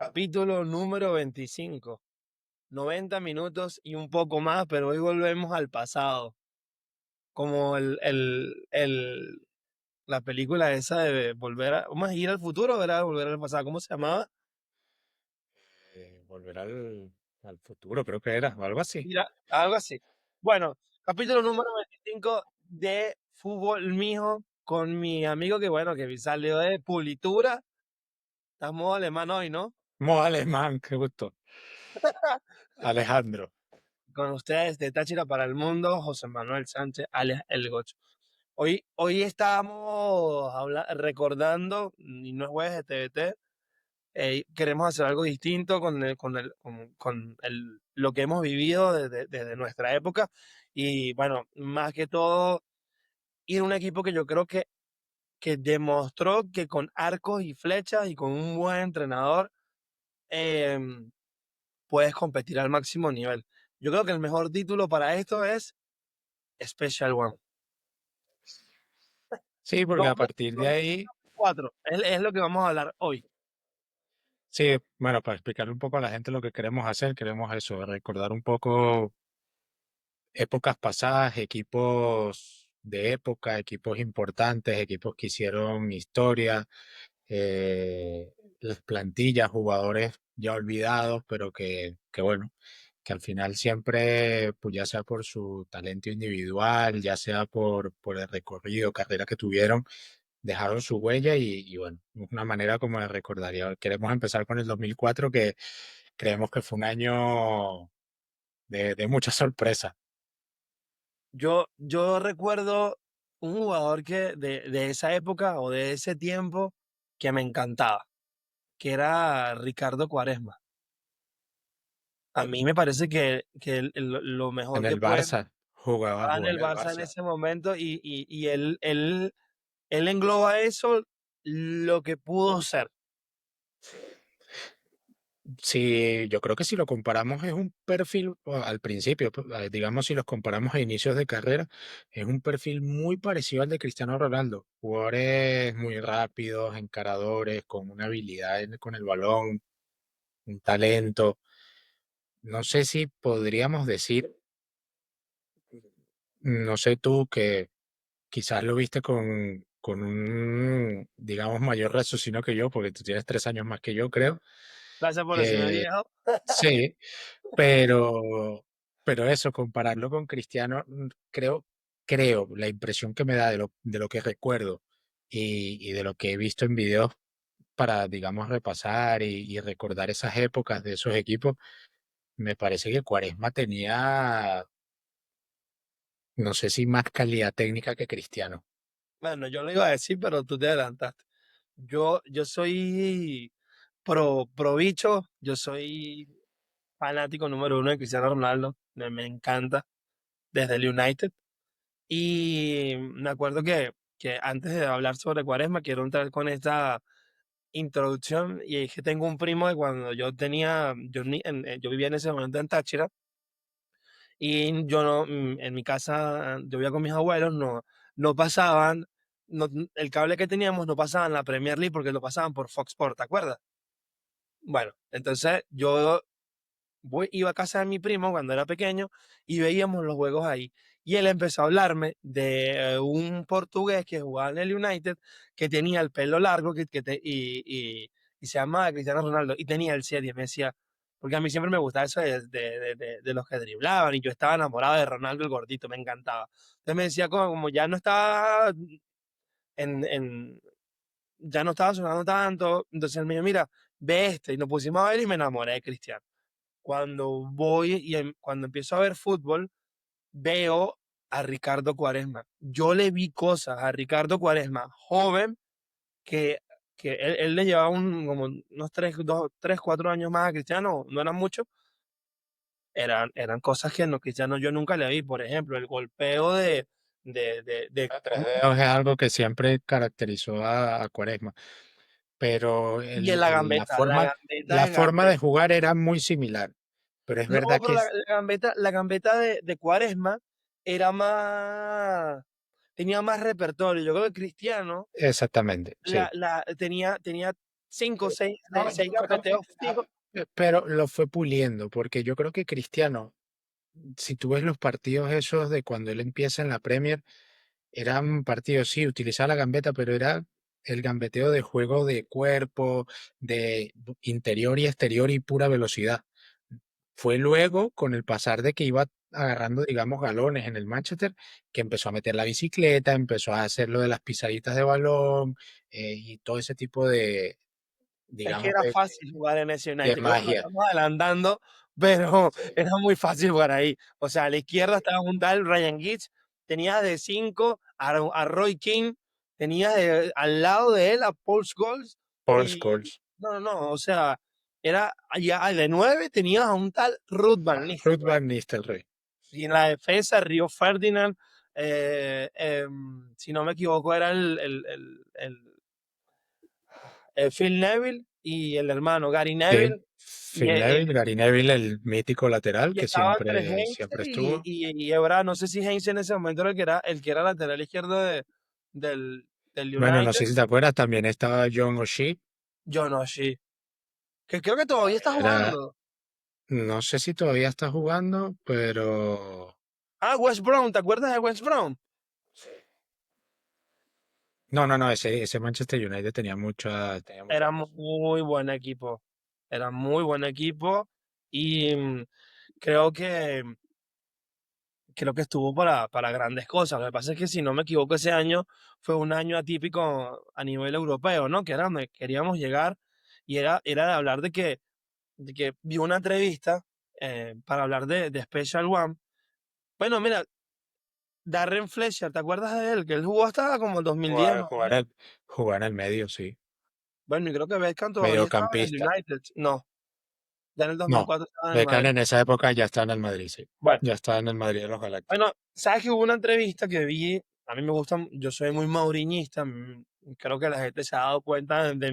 Capítulo número 25. 90 minutos y un poco más, pero hoy volvemos al pasado. Como la película esa de vamos a ir al futuro, ¿verdad? Volver al pasado. ¿Cómo se llamaba? Volver al futuro, creo que era, o algo así. Mira, algo así. Bueno, capítulo número 25 de Fútbol Mijo con mi amigo que, bueno, que salió de Pulitura. Estamos alemán hoy, ¿no? Mo alemán, qué gusto. Alejandro. Con ustedes de Táchira para el Mundo, José Manuel Sánchez, alias El Gocho. Hoy estábamos recordando, y no es jueves de TVT, queremos hacer algo distinto con lo que hemos vivido desde nuestra época. Y bueno, más que todo, ir a un equipo que yo creo que demostró que con arcos y flechas y con un buen entrenador eh, puedes competir al máximo nivel. Yo creo que el mejor título para esto es Special One. Sí, porque a partir de ahí, 2004 es lo que vamos a hablar hoy. sí, bueno, para explicarle un poco a la gente lo que queremos hacer, queremos eso, recordar un poco épocas pasadas, equipos de época, equipos importantes, equipos que hicieron historia, las plantillas, jugadores ya olvidados, pero que bueno, que al final siempre, pues ya sea por su talento individual, ya sea por el recorrido, carrera que tuvieron, dejaron su huella y bueno, es una manera como de recordar. Y queremos empezar con el 2004, que creemos que fue un año de mucha sorpresa. Yo recuerdo un jugador de esa época o de ese tiempo que me encantaba, que era Ricardo Cuaresma. A mí me parece que lo En mejor que el puede Barça, jugaba, jugar en jugó el en el Barça en Barça. ese momento y él engloba eso lo que pudo ser. Sí, yo creo que si lo comparamos es un perfil, o al principio, digamos, si los comparamos a inicios de carrera, es un perfil muy parecido al de Cristiano Ronaldo. Jugadores muy rápidos, encaradores, con una habilidad con el balón, un talento. No sé si podríamos decir, no sé tú, que quizás lo viste con un, digamos, mayor raciocinio que yo, porque tú tienes 3 años más que yo, creo. Gracias por decirme Eh, viejo. sí, pero eso, compararlo con Cristiano, creo, la impresión que me da de lo que recuerdo y de lo que he visto en videos para, digamos, repasar y recordar esas épocas de esos equipos, me parece que Cuaresma tenía, no sé si más calidad técnica que Cristiano. Bueno, yo lo iba a decir, pero tú te adelantaste. Yo soy pro bicho, yo soy fanático número uno de Cristiano Ronaldo, me encanta desde el United. Y me acuerdo que antes de hablar sobre Cuaresma, quiero entrar con esta introducción. Y es que tengo un primo de cuando yo vivía en ese momento en Táchira, y yo no, en mi casa, yo vivía con mis abuelos, no pasaban, no, el cable que teníamos no pasaban la Premier League porque lo pasaban por Fox Sports, ¿te acuerdas? Bueno, entonces iba a casa de mi primo cuando era pequeño y veíamos los juegos ahí. Y él empezó a hablarme de un portugués que jugaba en el United, que tenía el pelo largo y se llamaba Cristiano Ronaldo y tenía el 7 y me decía, porque a mí siempre me gustaba eso de los que driblaban y yo estaba enamorado de Ronaldo el gordito, me encantaba. Entonces me decía como ya no estaba en, en- ya no estaba sonando tanto, entonces él me dijo, mira, ve este y nos pusimos a ver y me enamoré de Cristiano. Cuando empiezo a ver fútbol, veo a Ricardo Cuaresma. Yo le vi cosas a Ricardo Cuaresma, joven, que, que él le llevaba como unos 4 años más a Cristiano, no eran muchos, eran cosas que no, Cristiano yo nunca le vi. Por ejemplo, el golpeo de A tres dedos es algo que siempre caracterizó a Cuaresma, pero y en la la forma de gambeta. jugar era muy similar. Pero es No, verdad pero que la gambeta de Cuaresma era tenía más repertorio. Yo creo que Cristiano exactamente, sí. tenía 5 5, 6, No, seis yo creo que, gambeteos fijos. pero lo fue puliendo, porque yo creo que Cristiano, si tú ves los partidos esos de cuando él empieza en la Premier, eran partidos, sí, utilizaba la gambeta, pero era el gambeteo de juego de cuerpo, de interior y exterior y pura velocidad. Fue luego, con el pasar de que iba agarrando, digamos, galones en el Manchester, que empezó a meter la bicicleta, empezó a hacer lo de las pisaditas de balón y todo ese tipo de, Es que digamos, era fácil jugar en ese de United. Creo que nos magia. estamos adelantando, pero Sí. era muy fácil jugar ahí. O sea, a la izquierda estaba un tal Ryan Giggs, tenía de 5 a Roy King, tenía al lado de él a Paul Scholes Paul y Scholes, no, o sea, era ya de 9 tenías a un tal Ruth Van Ruud Nistelrooy. van Nistelrooy. Y en la defensa, Río Ferdinand, si no me equivoco, era Phil Neville y el hermano Gary Sí, Neville. Y, Phil Neville, Gary Neville, el mítico lateral y que estaba entre siempre, Heinze siempre estuvo. y Evra. No sé si Heinze en ese momento era el que era lateral izquierdo del Bueno, no United. sé si te acuerdas, también estaba John O'Shea, Yo no, sí. Que creo que todavía está era, jugando. no sé si todavía está jugando, pero Ah, West Brown, ¿te acuerdas de West Brown? no, ese Manchester United tenía mucha Era cosa. muy buen equipo. Era muy buen equipo. Y creo que creo que estuvo para grandes cosas. Lo que pasa es que, si no me equivoco, ese año fue un año atípico a nivel europeo, ¿no? Que era donde queríamos llegar y era de hablar de que vi una entrevista para hablar de Special One. Bueno, mira, Darren Fletcher, ¿te acuerdas de él? Que él jugó hasta como el 2010, Jugar, más o jugar, menos. el, jugar en el medio, sí. Bueno, y creo que Beckham todavía estaba en el Mediocampista. United. No, ya en el No, 2004 estaba en el Beckham Madrid. en esa época ya está en el Madrid, sí. Bueno, Ya está en el Madrid de los Galácticos. Bueno, sabes que hubo una entrevista que vi, a mí me gusta, yo soy muy mauriñista, creo que la gente se ha dado cuenta de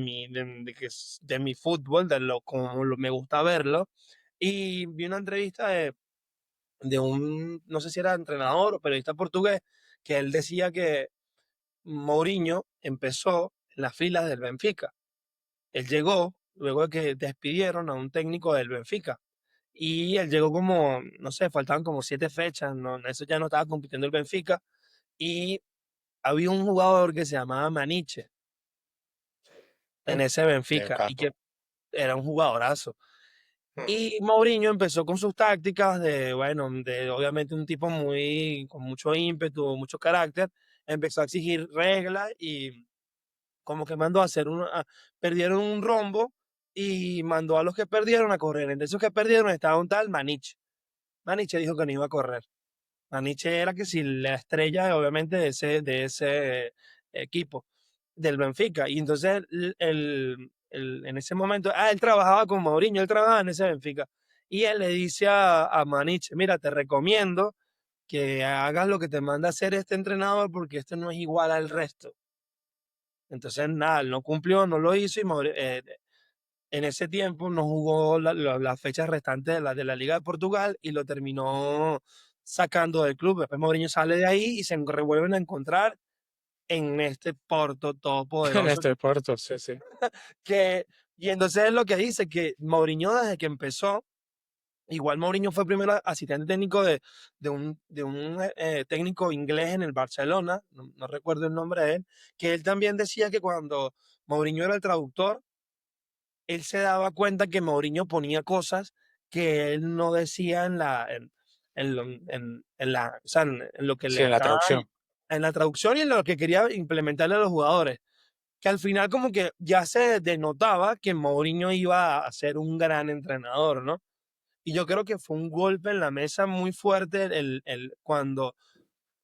mi fútbol, de lo como me gusta verlo, y vi una entrevista de un, no sé si era entrenador o periodista portugués, que él decía que Mourinho empezó en las filas del Benfica. Él llegó luego de que despidieron a un técnico del Benfica. Y él llegó como, no sé, faltaban como 7 fechas, no, en eso ya no estaba compitiendo el Benfica. Y había un jugador que se llamaba Maniche en ese De Benfica y que capo. era un jugadorazo. Mm. Y Mourinho empezó con sus tácticas bueno, obviamente un tipo con mucho ímpetu, mucho carácter, empezó a exigir reglas y como que mandó a hacer perdieron un rombo y mandó a los que perdieron a correr. Entre esos que perdieron estaba un tal Maniche. Maniche dijo que no iba a correr. Maniche era que si la estrella, obviamente, de ese equipo, del Benfica. Y entonces, en ese momento, él trabajaba con Mourinho, él trabajaba en ese Benfica. Y él le dice a Maniche, mira, te recomiendo que hagas lo que te manda a hacer este entrenador porque este no es igual al resto. Entonces, nada, él no cumplió, no lo hizo y en ese tiempo no jugó las fechas restantes de la Liga de Portugal y lo terminó sacando del club. Después Mourinho sale de ahí y se revuelven a encontrar en este Porto En todopoderoso. este Porto, sí, sí. Y entonces es lo que dice, que Mourinho desde que empezó, igual Mourinho fue primero asistente técnico de un técnico inglés en el Barcelona, no recuerdo el nombre de él, que él también decía que cuando Mourinho era el traductor, él se daba cuenta que Mourinho ponía cosas que él no decía o sea, en lo que Sí, le en la estaba traducción. en la traducción y en lo que quería implementarle a los jugadores. Que al final como que ya se denotaba que Mourinho iba a ser un gran entrenador, ¿no? Y yo creo que fue un golpe en la mesa muy fuerte cuando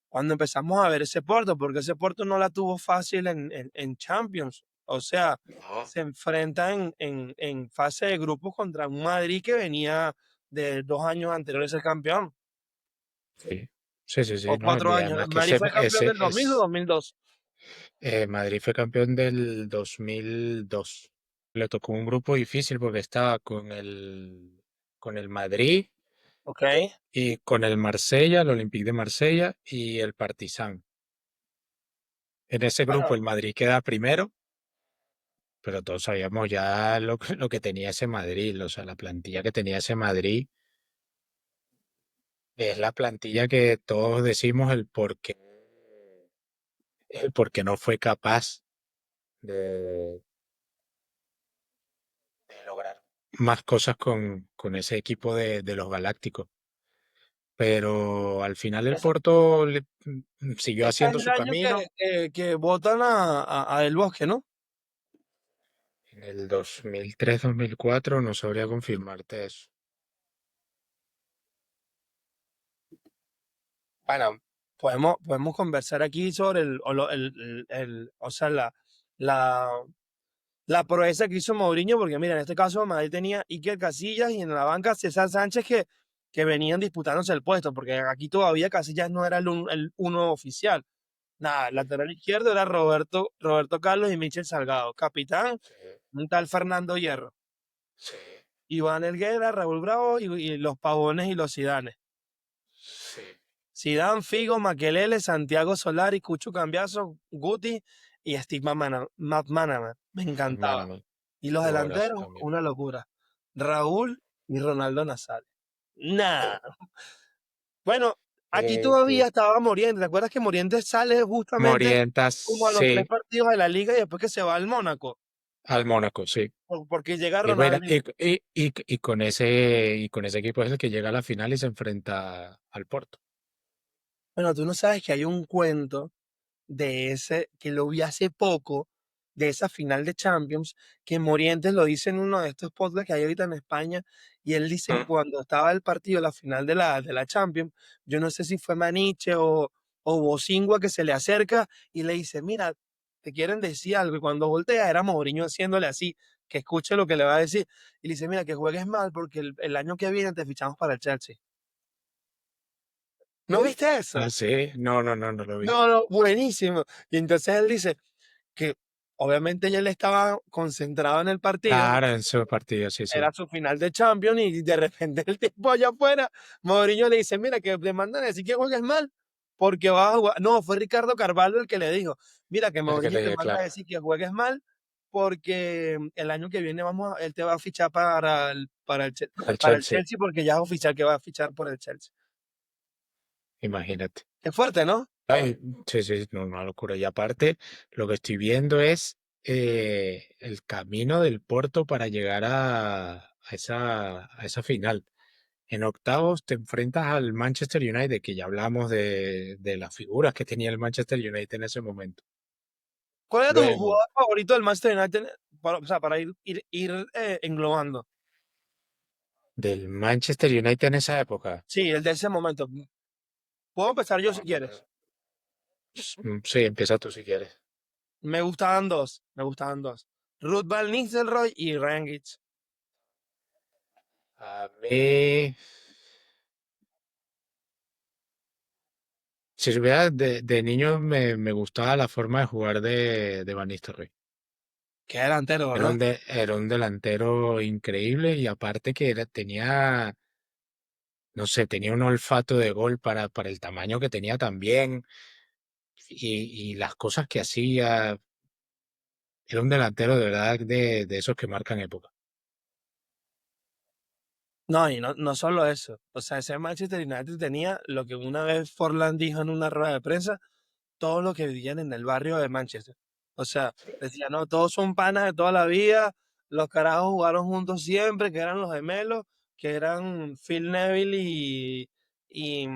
empezamos a ver ese Porto, porque ese Porto no la tuvo fácil en Champions. O sea, No. se enfrenta en fase de grupos contra un Madrid que venía de 2 años anteriores a ser campeón, Sí, sí, sí, o sí, no, y 4 años. además ¿El que Madrid fue campeón del 2000 o 2002? Madrid fue campeón del 2002. Le tocó un grupo difícil porque estaba con el Madrid Ok. y con el Marsella, el Olympique de Marsella y el Partizan. En ese grupo Bueno, el Madrid queda primero, pero todos sabíamos ya lo que tenía ese Madrid, o sea, la plantilla que tenía ese Madrid es la plantilla que todos decimos el por qué no fue capaz de, de lograr más cosas con ese equipo de los Galácticos. Pero al final el Ese, Porto siguió ese es haciendo el su año camino. que votan a El Bosque, ¿no? En el 2003-2004 no sabría confirmarte eso. Bueno, podemos conversar aquí sobre o sea, la, la proeza que hizo Mourinho, porque mira, en este caso Madrid tenía Iker Casillas y en la banca César Sánchez que venían disputándose el puesto, porque aquí todavía Casillas no era el uno oficial. Nada, el lateral izquierdo era Roberto Carlos y Michel Salgado. Capitán, Sí, un tal Fernando Hierro. sí, Iván Helguera, Raúl Bravo y los Pavones y los Zidanes. sí. Zidane, Figo, Makelele, Santiago Solari, Cucho Cambiaso, Guti y Steve McManaman. Me encantaba. Hermano, Y los jugadorazo delanteros, también. una locura. Raúl y Ronaldo Nazario. Nah. Bueno, aquí todavía Que estaba Morientes. ¿Te acuerdas que Morientes sale justamente Morientas, como a los tres sí, partidos de la liga y después que se va al Mónaco? al Mónaco, sí. Porque llega Y, mira, Ronaldinho. y con ese equipo es el que llega a la final y se enfrenta al Porto. Bueno, tú no sabes que hay un cuento de ese, que lo vi hace poco, de esa final de Champions, que Morientes lo dice en uno de estos podcasts que hay ahorita en España, y él dice que Mm. cuando estaba el partido, la final de la Champions, yo no sé si fue Maniche o Bosingua que se le acerca y le dice, mira, te quieren decir algo, y cuando voltea era Mourinho haciéndole así, que escuche lo que le va a decir, y le dice, mira, que juegues mal porque el año que viene te fichamos para el Chelsea. ¿No viste eso? Ah, sí, no, no, no, no lo vi. No, no, buenísimo. Y entonces él dice, que obviamente ya él estaba concentrado en el partido, Claro, en su partido, sí, sí. era su final de Champions y de repente el tipo allá afuera, Mourinho le dice, mira, que te mandan a decir que juegues mal porque vas a jugar. No, fue Ricardo Carvalho el que le dijo, mira, que El que Mourinho le te dije, manda a claro, decir que juegues mal porque el año que viene él te va a fichar el para el Chelsea, Chelsea porque ya es oficial que va a fichar por el Chelsea. imagínate. Qué fuerte, ¿no? Ay, sí, sí, no, una locura. Y aparte, lo que estoy viendo es el camino del Porto para llegar a esa final. En octavos te enfrentas al Manchester United, que ya hablamos de las figuras que tenía el Manchester United en ese momento. ¿Cuál es tu Luego, jugador favorito del Manchester United? O sea, para ir englobando. del Manchester United en esa época. Sí, el de ese momento. Puedo empezar yo si Buah, quieres. sí, empieza tú si quieres. Me gustaban dos. Ruth Van Nistelrooy y Ryan Giggs. A mí, si supiera, de niño me gustaba la forma de jugar de Van Nistelrooy. Qué delantero, ¿verdad? Era un delantero increíble y aparte que tenía, no sé, tenía un olfato de gol para el tamaño que tenía también y las cosas que hacía. Era un delantero de verdad de esos que marcan época. No, y no solo eso. O sea, ese Manchester United tenía lo que una vez Forlán dijo en una rueda de prensa, todo lo que vivían en el barrio de Manchester. O sea, decía, no, todos son panas de toda la vida, los carajos jugaron juntos siempre, que eran los gemelos, que eran Phil Neville y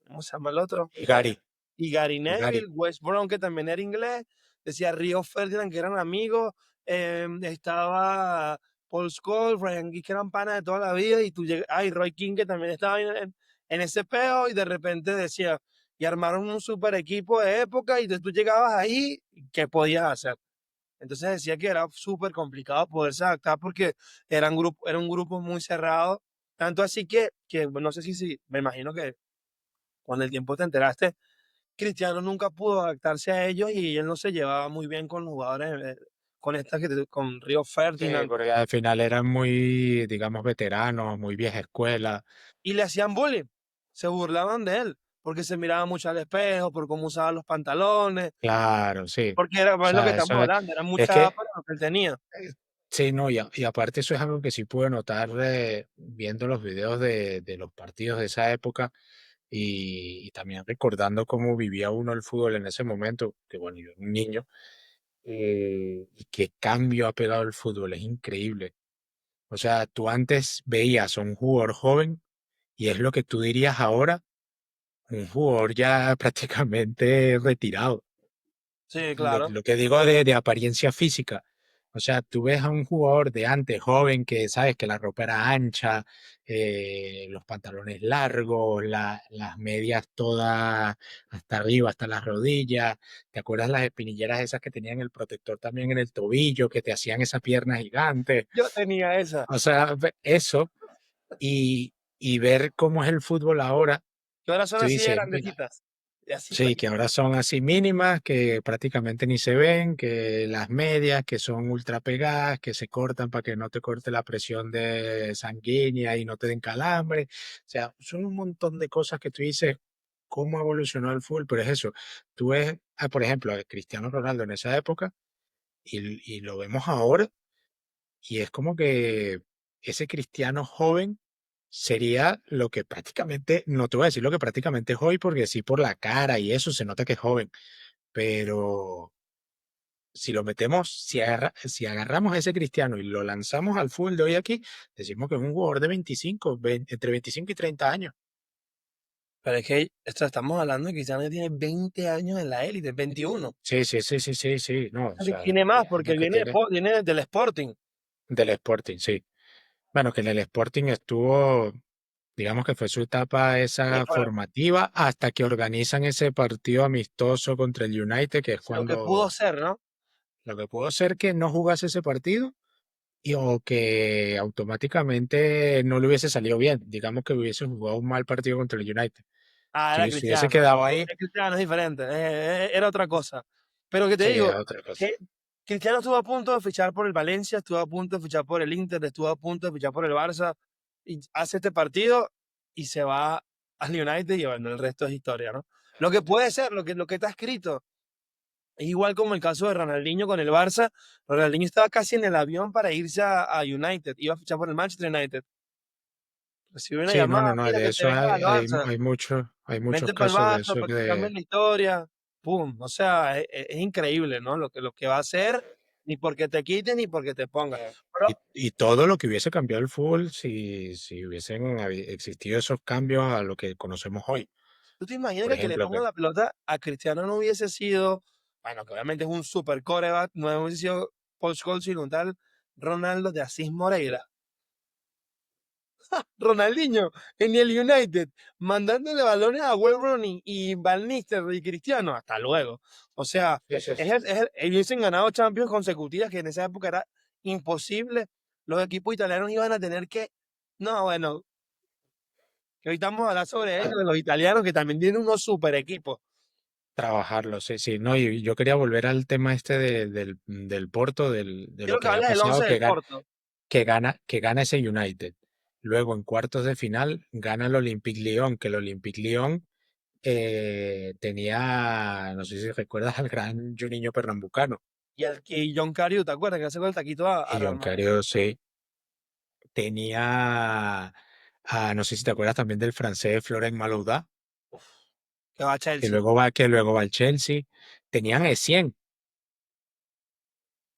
¿cómo se llama el otro? Y Gary, Y Gary y Neville, Gary. West Brown, que también era inglés, decía Río Ferdinand, que eran amigos, estaba Paul Scholes, Ryan Giggs, que eran panas de toda la vida, y Roy King, que también estaba en ese peo, y de repente decía, y armaron un super equipo de época, y tú llegabas ahí, ¿qué podías hacer? Entonces decía que era súper complicado poderse adaptar porque era un grupo muy cerrado, tanto así que no sé si, me imagino que con el tiempo te enteraste Cristiano nunca pudo adaptarse a ellos y él no se llevaba muy bien con los jugadores, con Río Sí, Ferdinand, porque al final eran muy, digamos, veteranos, muy vieja escuela. y le hacían bullying, se burlaban de él. porque se miraba mucho al espejo, por cómo usaba los pantalones, Claro, sí. porque era O pues, lo que sea, estamos eso hablando, era es mucha que, para lo que él tenía. sí, no, y aparte eso es algo que sí pude notar viendo los videos de los partidos de esa época y también recordando cómo vivía uno el fútbol en ese momento, que bueno, yo era un niño, y qué cambio ha pegado el fútbol, es increíble. O sea, tú antes veías a un jugador joven y es lo que tú dirías ahora, un jugador ya prácticamente retirado. Sí, lo, claro. lo que digo de apariencia física. O sea, tú ves a un jugador de antes, joven, que sabes que la ropa era ancha, los pantalones largos, las medias todas hasta arriba, hasta las rodillas. ¿Te acuerdas las espinilleras esas que tenían el protector también en el tobillo, que te hacían esa pierna gigante? Yo tenía esa, O sea, eso y ver cómo es el fútbol ahora, que ahora son tú así de dices, mira, grandecitas, y así sí, que ahora son así mínimas, que prácticamente ni se ven, que las medias, que son ultra pegadas, que se cortan para que no te corte la presión de sanguínea y no te den calambre. O sea, son un montón de cosas que tú dices, ¿cómo evolucionó el fútbol? Pero es eso, tú ves, por ejemplo, a Cristiano Ronaldo en esa época y lo vemos ahora y es como que ese Cristiano joven sería lo que prácticamente, no te voy a decir lo que prácticamente es hoy, porque sí por la cara y eso se nota que es joven, pero si lo metemos, si agarramos a ese Cristiano y lo lanzamos al fútbol de hoy aquí, decimos que es un jugador de 25, entre 25 y 30 años. pero es que estamos hablando de Cristiano que tiene 20 años en la élite, 21. Sí, sí, sí, sí, sí, sí, no, o sea, Tiene más ya porque lo él que tiene viene del Sporting. del Sporting, sí. Bueno, que en el Sporting estuvo, digamos que fue su etapa Y esa bueno, formativa hasta que organizan ese partido amistoso contra el United, que es lo que pudo cuando ser, ¿no? lo que pudo ser que no jugase ese partido y o que automáticamente no le hubiese salido bien, digamos que hubiese jugado un mal partido contra el United. Ah, era Si hubiese Cristiano. quedado ahí, Es Cristiano, es diferente. Era otra cosa. Pero que te sí, digo, es otra cosa. que Cristiano estuvo a punto de fichar por el Valencia, estuvo a punto de fichar por el Inter, estuvo a punto de fichar por el Barça, y hace este partido y se va al United y bueno, el resto es historia, ¿no? Lo que puede ser, lo que está escrito. Es igual como el caso de Ronaldinho con el Barça. Ronaldinho estaba casi en el avión para irse a United, iba a fichar por el Manchester United. Recibió una Sí, no, llamada, no, no, mira de que te eso vengas al Barça. hay muchos Vente para el casos de Barça eso para que cambien la historia. Pum. O sea, es increíble, ¿no? Lo que va a hacer, ni porque te quiten ni porque te pongan. Pero y todo lo que hubiese cambiado el fútbol si hubiesen existido esos cambios a lo que conocemos hoy. tú te imaginas Por que el que le ejemplo, ponga que la pelota a Cristiano no hubiese sido, bueno, que obviamente es un super coreback, no hubiese sido Paul Scholes, sino un tal Ronaldo de Asís Moreira. Ronaldinho en el United, mandándole balones a Webron y Van Nistelrooy y Cristiano, hasta luego. O sea, sí, sí, ellos hubiesen ganado Champions consecutivas, que en esa época era imposible. Los equipos italianos iban a tener que, no, bueno, que hoy estamos hablando sobre ellos, de los italianos que también tienen unos super equipos. trabajarlo, sí, sí, no, y yo quería volver al tema este del Porto, de lo Quiero que que había hables del pasado, 11 del Porto, que gana ese United. Luego en cuartos de final gana el Olympique Lyon, que el Olympique Lyon tenía, no sé si recuerdas al gran Juninho Pernambucano. y John Carew, ¿te acuerdas? Que hace con el taquito a Y Real John Madrid. Cario, sí, tenía, no sé si te acuerdas también del francés Florent Malouda, Que va a que Chelsea, luego va al Chelsea. Tenían a Essien,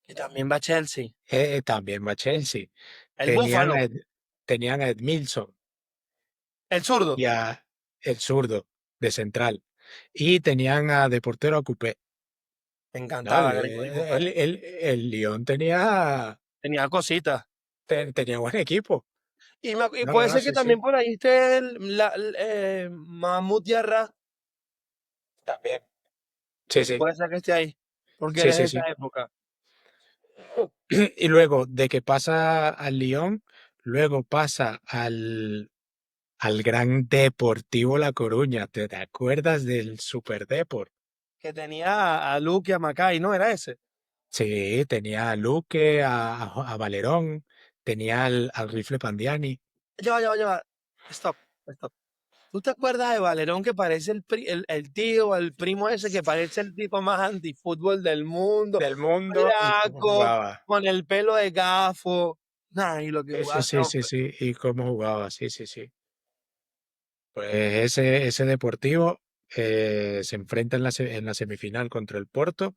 que también va a Chelsea. también va a Chelsea. El Tenían Búfalo, a, tenían a Edmilson el zurdo. y a el zurdo de central. Y tenían de portero a Coupé. Me No, encantaba Gary Cooper. el Lyon Tenía cositas. tenía buen equipo. Y No, no, puede no, ser que sí, sí. también por ahí esté Mahmoud Diarra. También. Sí, sí. Puede ser que esté ahí. Porque Sí, eres de sí, esa sí. época. Y luego de que pasa al Lyon, luego pasa al Gran Deportivo La Coruña. ¿Te acuerdas del Super Deport? Que tenía a Luke y a Macay, ¿no? Era ese. Sí, tenía a Luque, a Valerón, tenía al Rifle Pandiani. Lleva. Stop, stop. ¿Tú te acuerdas de Valerón que parece el tío, el primo ese que parece el tipo más antifútbol del mundo? del mundo y cómo Flaco, jugaba. con el pelo de gafo. Nah, y lo que Sí, sí, jugaba ese sí, sí, hombre. sí, y cómo jugaba, sí, sí, sí. Pues ese Deportivo se enfrenta en la semifinal contra el Porto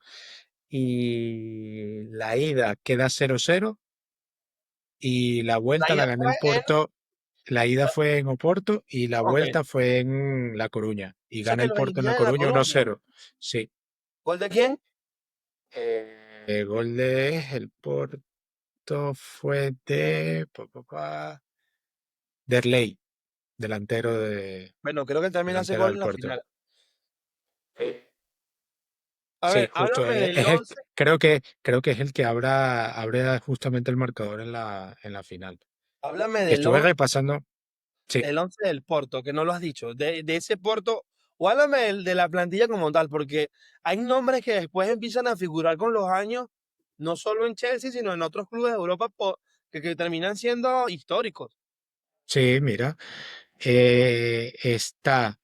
y la ida queda 0-0 y la La vuelta la ida gana fue el Porto. La ida fue en Oporto y la ok. vuelta fue en La Coruña. Y O sea gana que el los Porto en La eliminan en La Coruña Coruña. 1-0. Sí. ¿Gol de quién? El gol de el Porto fue de Derlei, Bueno, creo que él también hace delantero gol del en la Porto. final. Sí. A Sí, ver, justo. háblame del Es 11. creo que es el que abre justamente el marcador en la final. Háblame Que del estuve 11, repasando. Sí, del 11 del Porto, que no lo has dicho. De ese Porto, o háblame de la plantilla como tal, porque hay nombres que después empiezan a figurar con los años, no solo en Chelsea, sino en otros clubes de Europa que terminan siendo históricos. sí, mira. Está.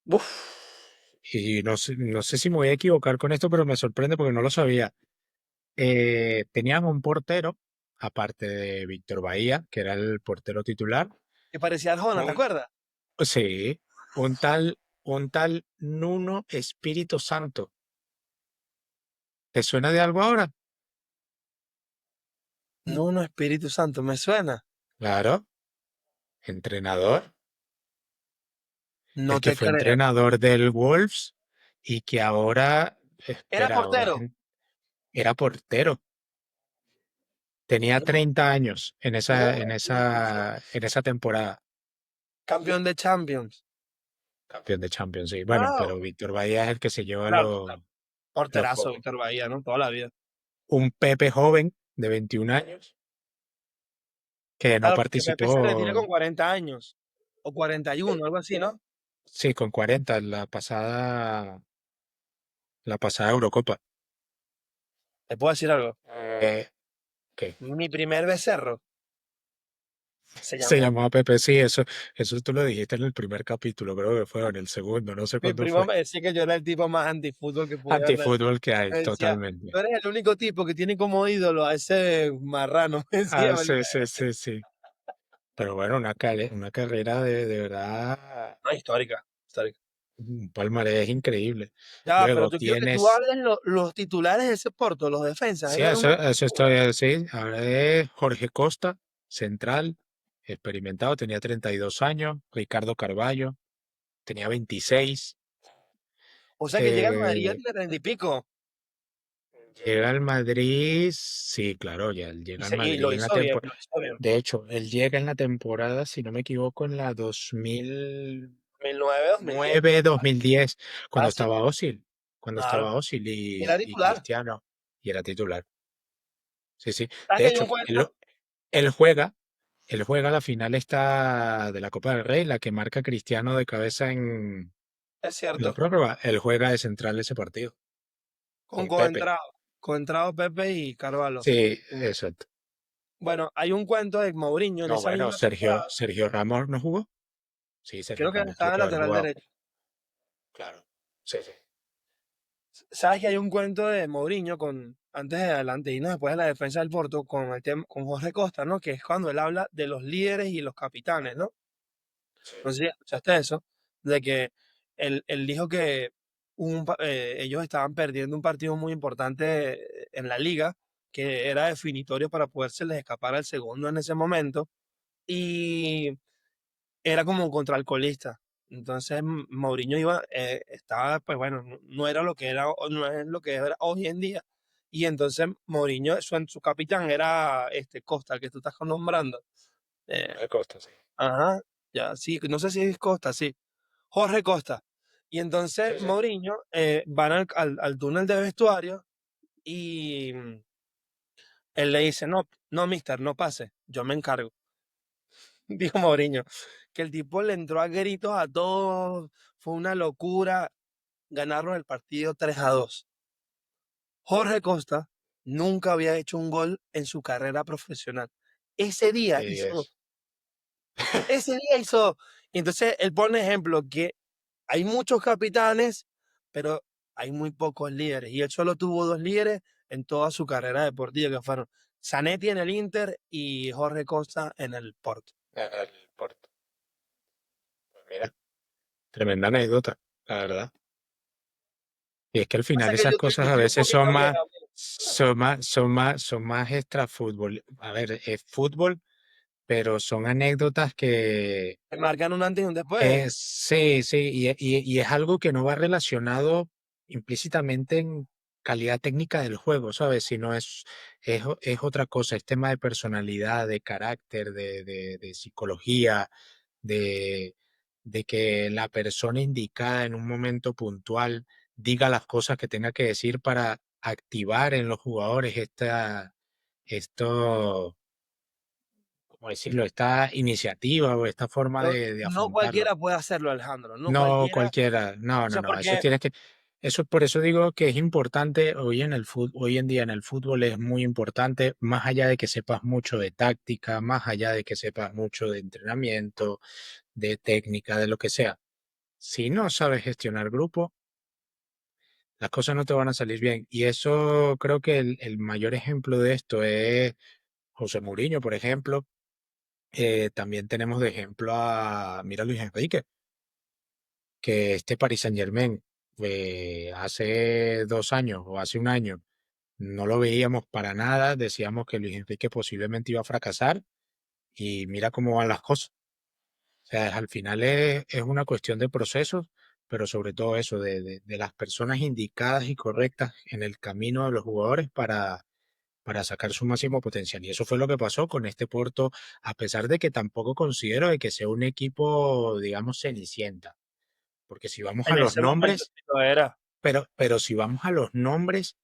Uf, y no sé si me voy a equivocar con esto, pero me sorprende porque no lo sabía. Tenían un portero, aparte de Víctor Bahía, que era el portero titular. Que parecía Arjona, ¿te Un, acuerdas? sí, un tal Nuno Espíritu Santo. ¿Te suena de algo ahora? No, no, Espíritu Santo, me suena. Claro, entrenador. No El que te fue creo. entrenador del Wolves y que ahora, Era espera, portero. era portero. Tenía No, 30 años no, Espíritu Santo. en esa temporada. Campeón de Champions. Campeón de Champions, sí. Bueno, pero Wow. Víctor Bahía es el que se lleva Claro, los porterazo, focos. Víctor Bahía, ¿no? Toda la vida. Un Pepe joven de 21 años que no Claro, porque Pepe se retira participó, con 40 años. O 41, algo así, ¿no? sí, con 40 en la pasada Eurocopa. ¿Te puedo decir algo? ¿Qué? Mi primer becerro se Se llamó. llamaba Pepe, sí, eso tú lo dijiste en el primer capítulo, creo que fue, o en el segundo, no sé Mi cuándo primo fue. me decía que yo era el tipo más antifútbol que pudiera haber. Antifútbol que hay, Me decía, totalmente. tú eres el único tipo que tiene como ídolo a ese marrano. Me decía, Ah, sí, sí, sí, sí. Pero bueno, una carrera de verdad, no, histórica, histórica. un palmarés increíble. Ya, pero Luego tú quiero que tú tienes, hables los titulares de ese Porto, los defensas, sí, eran una eso locura. estoy así. Ahora es Jorge Costa, central, experimentado, tenía 32 años. Ricardo Carballo, tenía 26. O sea que llega al Madrid Eh, de 30 y pico. llega al Madrid, sí, claro, ya él llega al Y lo Madrid en la hizo bien, temporada. lo hizo bien. De hecho, él llega en la temporada, si no me equivoco, en la 2000. 2009, 2010. 2009-2010 cuando Fácil, estaba Özil, claro. Era y titular. Cristiano, y era titular. Sí, sí. ¿Sabes De que hay un hecho, cuento? él juega, él juega la final esta de la Copa del Rey, la que marca Cristiano de cabeza Es en la cierto. prórroga. Él juega de central ese partido, Con con Pepe. Coentrao. Coentrao, Pepe y Carvalho. Sí, exacto. Bueno, hay un cuento de Mourinho en No, esa bueno, misma temporada. Sergio Ramos no jugó. Sí, Sergio Creo que Ramos tuvo estaba en que haber lateral jugado. derecho. Claro. Sí, sí. ¿Sabes que hay un cuento de Mourinho con, antes de adelante y no después de la defensa del Porto, con el tema, con Jorge Costa, ¿no? Que es cuando él habla de los líderes y los capitanes, ¿no? Sí. No sé si escuchaste eso, de que él dijo que ellos estaban perdiendo un partido muy importante en la liga, que era definitorio para poderse les escapar al segundo en ese momento, y era como contra alcoholista. Entonces Mourinho estaba, pues bueno, no era lo que era, no es lo que era hoy en día. Y entonces Mourinho, su capitán era Costa, el que tú estás nombrando. Eh, Jorge Costa, sí. ajá, ya, sí, no sé si es Costa, sí. Jorge Costa. Y entonces Sí, sí. Mourinho van al túnel de vestuario y él le dice, no, no, mister, no pase, yo me encargo. Dijo Mourinho, que el tipo le entró a gritos a todos, fue una locura, ganaron el partido 3-2. Jorge Costa nunca había hecho un gol en su carrera profesional. Ese día Y hizo, es. ese día hizo, Y entonces él pone ejemplo que hay muchos capitanes, pero hay muy pocos líderes. Y él solo tuvo dos líderes en toda su carrera deportiva, que fueron Zanetti en el Inter y Jorge Costa en el Porto. En el Porto. Pues mira, tremenda anécdota, la verdad. Y es que al O sea final que esas cosas yo a estoy un veces poquito vieja. son más extra fútbol. A ver, es fútbol, pero son anécdotas que Me marcan un antes y un después. sí, sí, y es algo que no va relacionado implícitamente en calidad técnica del juego, ¿sabes? Sino es otra cosa, es tema de personalidad, de carácter, de psicología, de, de que la persona indicada en un momento puntual diga las cosas que tenga que decir para activar en los jugadores esto, ¿cómo decirlo? Esta iniciativa o esta forma Pero de no afrontarlo. cualquiera puede hacerlo, Alejandro. No No cualquiera. cualquiera, no, O no, sea, no, eso porque tienes que, eso por eso digo que es importante hoy en el fútbol, hoy en día en el fútbol es muy importante, más allá de que sepas mucho de táctica, más allá de que sepas mucho de entrenamiento, de técnica, de lo que sea. Si no sabes gestionar grupo, las cosas no te van a salir bien. Y eso creo que el mayor ejemplo de esto es José Mourinho, por ejemplo. También tenemos de ejemplo a, mira, Luis Enrique, que este Paris Saint-Germain hace 2 años o hace un año no lo veíamos para nada, decíamos que Luis Enrique posiblemente iba a fracasar y mira cómo van las cosas. O sea, al final es una cuestión de procesos, pero sobre todo eso, de las personas indicadas y correctas en el camino de los jugadores para sacar su máximo potencial. Y eso fue lo que pasó con este Porto, a pesar de que tampoco considero de que sea un equipo, digamos, cenicienta. Porque si vamos a en los ese momento nombres, sí lo era. pero si vamos a los nombres,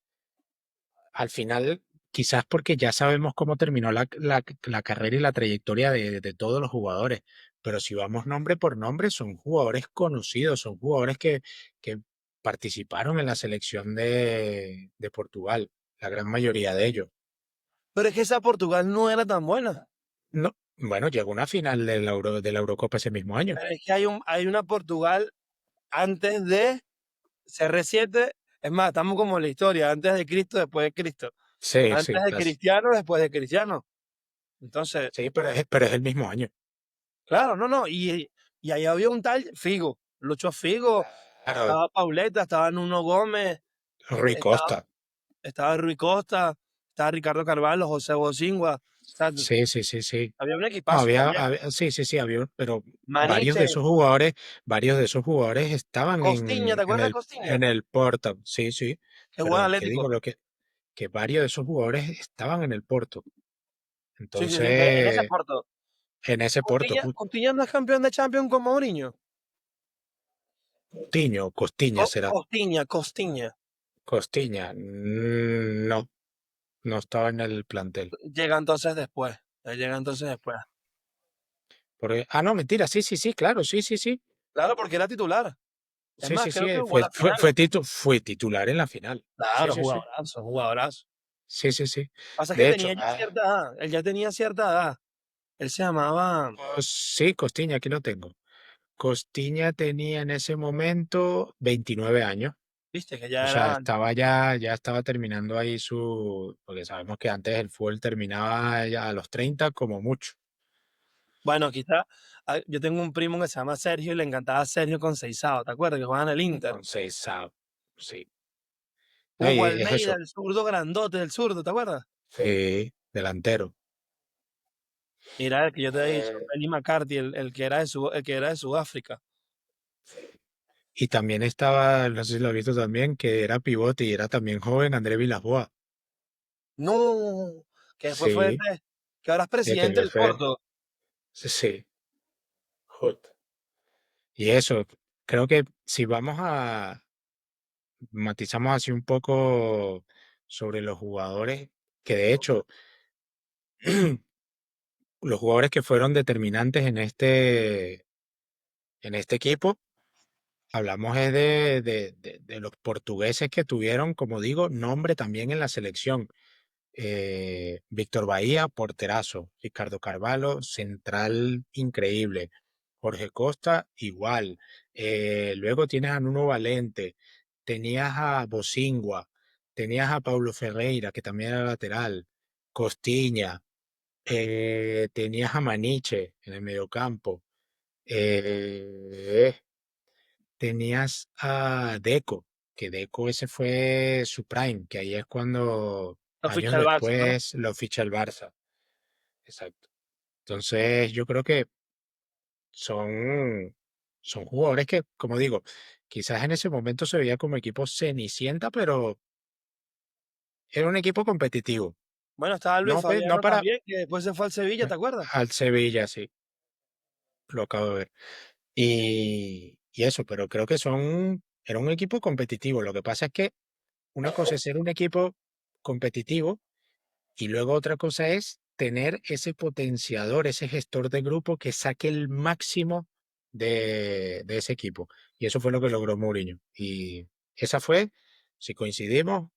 al final, quizás porque ya sabemos cómo terminó la carrera y la trayectoria de todos los jugadores, pero si vamos nombre por nombre, son jugadores conocidos, son jugadores que participaron en la selección de Portugal, la gran mayoría de ellos. Pero es que esa Portugal no era tan buena. No, bueno, llegó una final de la Eurocopa ese mismo año. Pero es que hay una Portugal antes de CR7. Es más, estamos como en la historia, antes de Cristo, después de Cristo. Sí, Antes sí, de Cristiano, después de Cristiano. Entonces, sí, pero es el mismo año. claro, no, no. Y ahí había un tal Figo, Lucho Figo, Claro, estaba Pauleta, estaba Nuno Gómez, Rui estaba, Costa. estaba Rui Costa, estaba Ricardo Carvalho, José Bocingua. O sea, Sí, sí, sí, sí. había un No, equipazo también. sí, sí, sí, había, pero Maniche, varios de esos jugadores estaban Costiña, ¿te acuerdas de Costiña? en el Porto. Sí, sí. Qué buen Pero, ¿qué Atlético. digo? Que varios de esos jugadores estaban en el Porto. Sí, sí, sí, en ese Entonces, Porto. en ese Porto, Costiña no es campeón de Champions con Mourinho. Costiña será. Costiña. Costiña, no, no estaba en el plantel. Llega entonces después. Él llega entonces después. No, mentira, sí, sí, sí, claro, sí, sí, sí. Claro, porque era titular. Es Sí, más, sí, creo sí, que jugó la final. fue titular en la final. Sí, Claro, sí, sí. jugadorazo, jugadorazo. Sí, sí, sí. Pasa que De hecho, tenía ya cierta edad. Él ya tenía cierta edad. Él se llamaba, sí, Costiña, aquí lo tengo. Costiña tenía en ese momento 29 años. viste, que O ya sea, era. ya estaba terminando ahí porque sabemos que antes el fútbol terminaba ya a los 30 como mucho. Bueno, quizá yo tengo un primo que se llama Sergio y le encantaba Sergio Conceizao, ¿te acuerdas? Que jugaban en el Inter. Con 6, sí. No, y Hugo es Almeida, eso, el zurdo grandote del zurdo, ¿te acuerdas? sí, delantero. Mira, el que yo te he dicho, Eh, Benny McCarthy, el que era de Sudáfrica. y también estaba, no sé si lo has visto también, que era pivote y era también joven, André Villas-Boas. No, que después fue Sí, que ahora es de presidente que del fue, Porto. sí, sí, justo. Y eso, creo que si matizamos así un poco sobre los jugadores, que de hecho, los jugadores que fueron determinantes en este equipo, hablamos es de los portugueses que tuvieron, como digo, nombre también en la selección. Víctor Bahía, porterazo. Ricardo Carvalho, central increíble. Jorge Costa, igual. Luego tienes a Nuno Valente, tenías a Bosingua, tenías a Paulo Ferreira, que también era lateral, Costiña, tenías a Maniche en el mediocampo, eh, tenías a Deco, que Deco ese fue su prime, que ahí es cuando Lo años ficha el Barça, ¿no? después lo ficha el Barça. Exacto. Entonces yo creo que son, son jugadores que, como digo, quizás en ese momento se veía como equipo cenicienta, pero era un equipo competitivo. Bueno, estaba Luis No, no Fabiano para también, que después se fue al Sevilla, ¿te acuerdas? al Sevilla, sí, lo acabo de ver. Y eso, pero creo que era un equipo competitivo. Lo que pasa es que una cosa es ser un equipo competitivo y luego otra cosa es tener ese potenciador, ese gestor de grupo que saque el máximo de ese equipo. Y eso fue lo que logró Mourinho. Y esa fue, si coincidimos,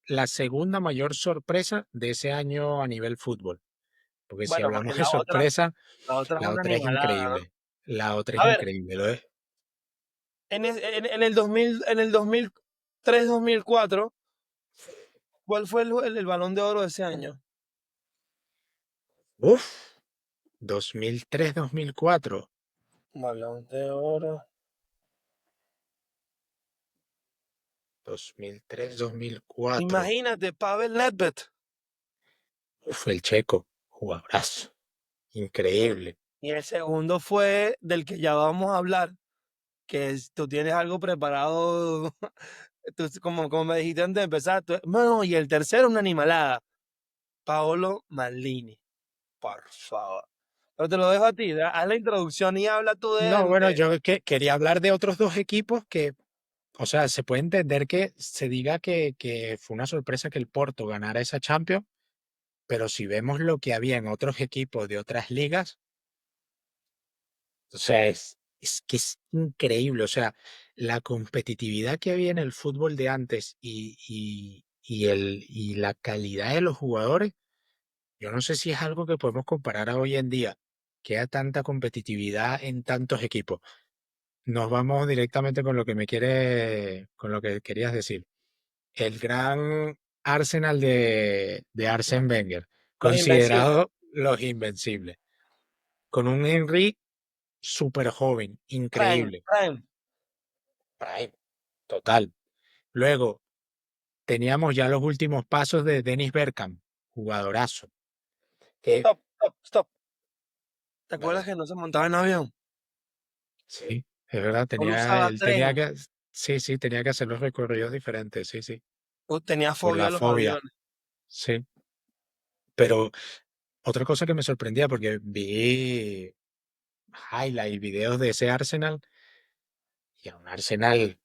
la segunda mayor sorpresa de ese año a nivel fútbol. Porque si Bueno, porque hablamos de sorpresa, la otra es la una otra es animalada, ¿no? increíble. La otra es A ver, increíble. Lo es. en el 2000, en el 2003-2004, ¿cuál fue el Balón de Oro de ese año? Uf, 2003-2004. Balón de Oro. 2003-2004. Imagínate, Pavel Nedved. Fue el checo. Jugadorazo. Increíble. Y el segundo fue del que ya vamos a hablar, tú tienes algo preparado, como me dijiste antes de empezar. No, y el tercero, una animalada. Paolo Maldini, por favor. Pero te lo dejo a ti, haz la introducción y habla tú de No, él. bueno, yo quería hablar de otros dos equipos que, o sea, se puede entender que se diga que fue una sorpresa que el Porto ganara esa Champions, pero si vemos lo que había en otros equipos de otras ligas, o sea, es que es increíble, o sea, la competitividad que había en el fútbol de antes y la calidad de los jugadores, yo no sé si es algo que podemos comparar a hoy en día, que haya tanta competitividad en tantos equipos. Nos vamos directamente con lo que con lo que querías decir. El gran Arsenal de Arsène Wenger, Los Invencibles. considerado los invencibles, con un Henry súper joven, Prime, increíble. Prime. Prime, total. Luego teníamos ya los últimos pasos de Dennis Bergkamp, jugadorazo. Que, Stop, stop, stop. ¿Te acuerdas ¿verdad? que no se montaba en avión? Sí, es verdad, Solo usaba él tenía tren. que, sí, sí, tenía que hacer los recorridos diferentes, sí, sí, Tenía por fobia la a los fobia, aviones. sí. Pero otra cosa que me sorprendía porque vi highlights y videos de ese Arsenal y era un Arsenal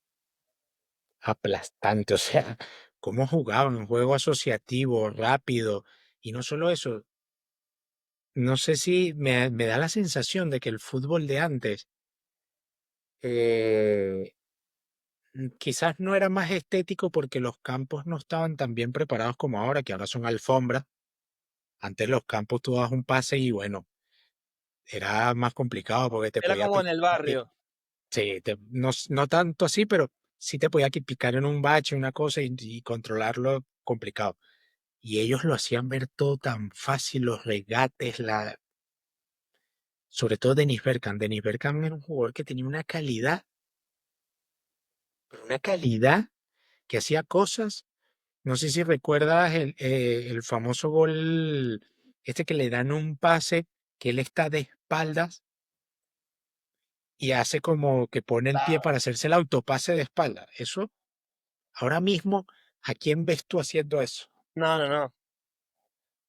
aplastante, o sea, cómo jugaban, un juego asociativo, rápido, y no solo eso, no sé si me da la sensación de que el fútbol de antes eh, quizás no era más estético porque los campos no estaban tan bien preparados como ahora, que ahora son alfombras. Antes los campos tú dabas un pase y bueno, era más complicado porque te Era podía como en el barrio. sí, no, no tanto así, pero sí te podía picar en un bache, una cosa y controlarlo complicado. Y ellos lo hacían ver todo tan fácil, los regates, sobre todo Dennis Bergkamp. Dennis Bergkamp era un jugador que tenía una calidad, pero una calidad que hacía cosas. No sé si recuerdas el famoso gol, este que le dan un pase, que él está de espaldas y hace como que pone el pie Claro. para hacerse el autopase de espalda. Eso, ahora mismo, ¿a quién ves tú haciendo eso? No, no, no.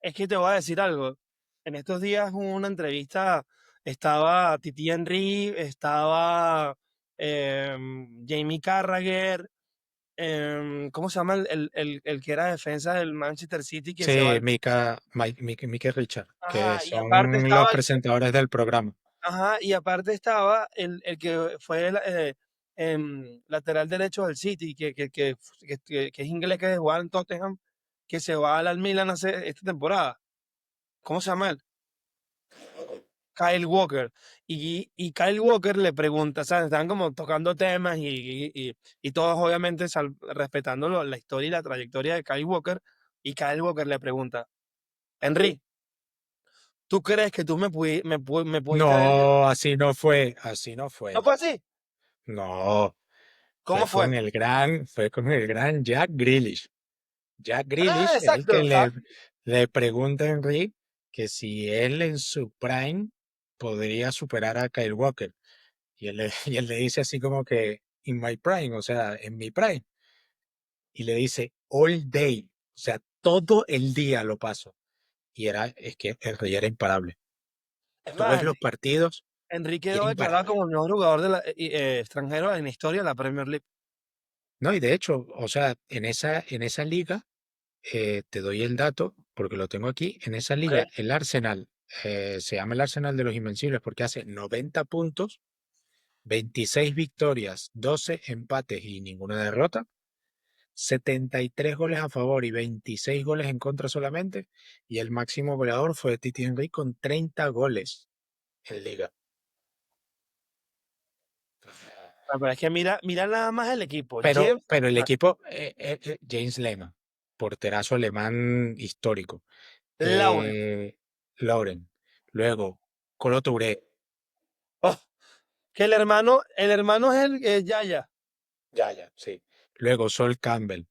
Es que te voy a decir algo. En estos días hubo una entrevista, estaba Titi Henry, estaba Jamie Carragher, ¿cómo se llama el que era defensa del Manchester City que se va Sí, al... Mike Richard, que Ajá, y aparte son los estaba presentadores del programa. ajá, y aparte estaba el que fue el lateral derecho del City, que es inglés, que jugaba en Tottenham, que se va al Milan esta temporada. ¿Cómo se llama él? Kyle Walker. Y Kyle Walker le pregunta, ¿sabes? Estaban como tocando temas y todos obviamente respetando la historia y la trayectoria de Kyle Walker. Y Kyle Walker le pregunta, Henry, ¿tú crees que tú me pudiste haber... No, así no fue, así no ¿No fue. fue así? No, ¿Cómo fue? fue con el gran Jack Grealish. Jack Ah, Grealish es el exacto, que exacto. le pregunta a Henry que si él en su prime podría superar a Kyle Walker. Y él le dice así como que, in my prime, o sea, en mi prime. Y le dice, all day, o sea, todo el día lo paso. Es que el Rey era imparable. Es Tú más, ves los partidos Enrique y era quedó declarado imparable. como el mejor jugador de extranjero en la historia de la Premier League. No, y de hecho, o sea, en esa liga, te doy el dato, porque lo tengo aquí, en esa liga, Ok. el Arsenal, se llama el Arsenal de los Invencibles porque hace 90 puntos, 26 victorias, 12 empates y ninguna derrota, 73 goles a favor y 26 goles en contra solamente, y el máximo goleador fue Titi Henry con 30 goles en liga. Pero es que mira nada más el equipo. James, Pero el ah, equipo, James Lehmann, porterazo alemán histórico, Lauren. Lauren, luego Colo Touré, Oh, que el hermano es el Yaya. ya, sí. Luego Sol Campbell,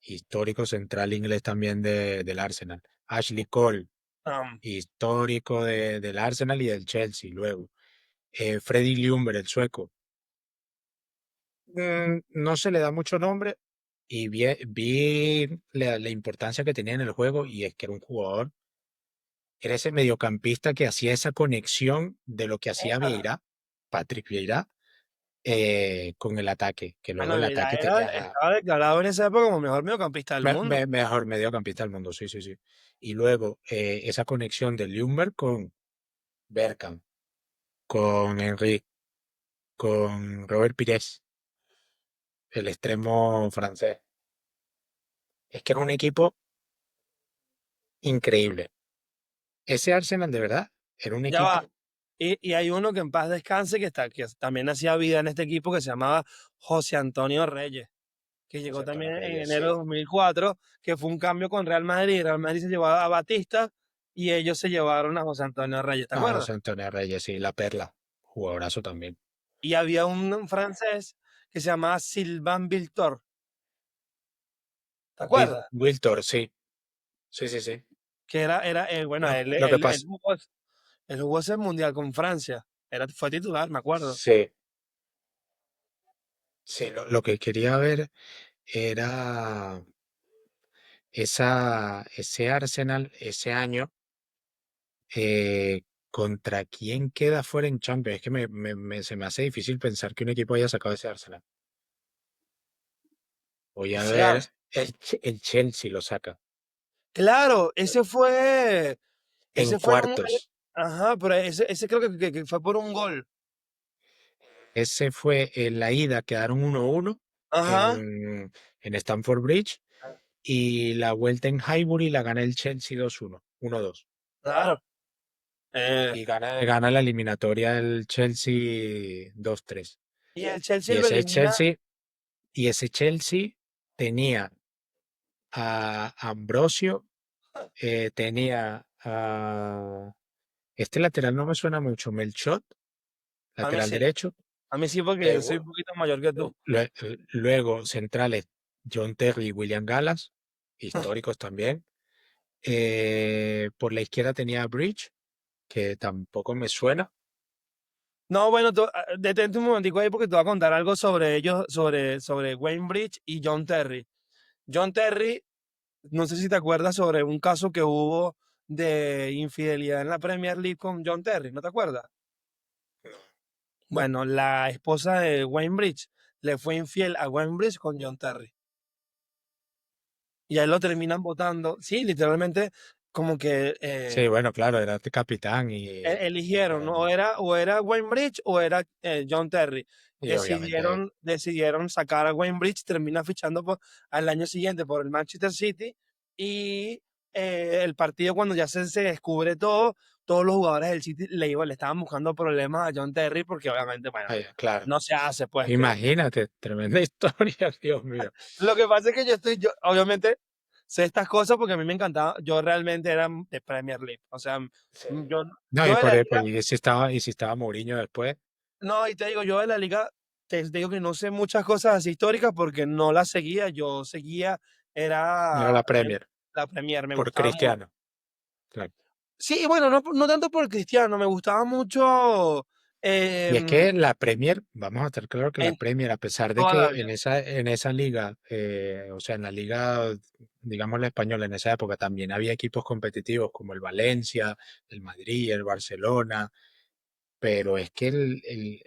histórico central inglés también del Arsenal. Ashley Cole, Um, histórico del Arsenal y del Chelsea. Luego, Freddy Ljungberg, el sueco. No se le da mucho nombre y vi la importancia que tenía en el juego y es que era un jugador, era ese mediocampista que hacía esa conexión de lo que hacía Ajá. Vieira, Patrick Vieira, con el ataque, que luego Bueno, el mira, ataque tenía estaba declarado en esa época como el mejor mediocampista del mundo. mejor mediocampista del mundo, sí, sí, sí. Y luego, esa conexión de Ljungberg con Bergkamp, con Henry, con Robert Pires, el extremo francés. Es que era un equipo increíble. Ese Arsenal, de verdad, era un Ya va. equipo Y hay uno que en paz descanse que también hacía vida en este equipo que se llamaba José Antonio Reyes, que llegó José Antonio también en Reyes, enero de sí. 2004, que fue un cambio con Real Madrid. Real Madrid se llevaba a Batista y ellos se llevaron a José Antonio Reyes, ¿te Ah, acuerdas? José Antonio Reyes, sí, la perla. Jugadorazo también. Y había un francés que se llamaba Sylvain Viltor, ¿te acuerdas? Wiltor, sí. Sí, sí, sí. Que era bueno, Lo que pasa, él jugó ese mundial con Francia, fue titular, me acuerdo. sí, sí, lo que quería ver era ese Arsenal, ese año, eh, ¿contra quién queda fuera en Champions? Es que se me hace difícil pensar que un equipo haya sacado ese Arsenal. Voy a Ese ver, Ars- el Chelsea lo saca Claro, en ese fue un, cuartos. ajá, pero ese creo que fue por un gol. Ese fue en la ida, quedaron 1-1 Ajá, en Stamford Bridge, y la vuelta en Highbury la gana el Chelsea 2-1, 1-2. claro. Eh, Y gana la eliminatoria el Chelsea 2-3. y el Chelsea Y lo ese elimina, Chelsea, y ese Chelsea tenía a Ambrosio, tenía a... Este lateral no me suena mucho, Melchot, a mí lateral sí, derecho. a mí sí porque Eh, yo soy un poquito mayor que tú. Luego centrales, John Terry y William Gallas, históricos también. Por la izquierda tenía a Bridge, que tampoco me suena. No, bueno, detente un momentico ahí porque te voy a contar algo sobre ellos, sobre Wayne Bridge y John Terry. John Terry, no sé si te acuerdas sobre un caso que hubo de infidelidad en la Premier League con John Terry, ¿no te acuerdas? Bueno, la esposa de Wayne Bridge le fue infiel a Wayne Bridge con John Terry. Y a él lo terminan votando. Sí, literalmente, como que Sí, bueno, claro, era este capitán y, eligieron, ¿no? bueno, O era Wayne Bridge o era John Terry. y obviamente, Decidieron sacar a Wayne Bridge, termina fichando al año siguiente por el Manchester City y el partido cuando ya se descubre todo, todos los jugadores del City le estaban buscando problemas a John Terry porque obviamente, bueno, Claro. no se hace pues que... Imagínate, tremenda historia, Dios mío. Lo que pasa es que yo obviamente sé estas cosas porque a mí me encantaba, yo realmente era de Premier League, o sea, Sí. yo, No, yo de la liga, y si estaba Mourinho después, no, y te digo, yo de la liga, te digo que no sé muchas cosas así históricas porque no las seguía, yo seguía, era era la Premier, la Premier, me por gustaba mucho. Cristiano. Claro. Sí, bueno, no tanto por Cristiano, me gustaba mucho Y es que la Premier, vamos a estar claro que la en Premier, a pesar de toda la que vida. en esa liga, o sea, en la liga, digamos la española, en esa época también había equipos competitivos como el Valencia, el Madrid, el Barcelona, pero es que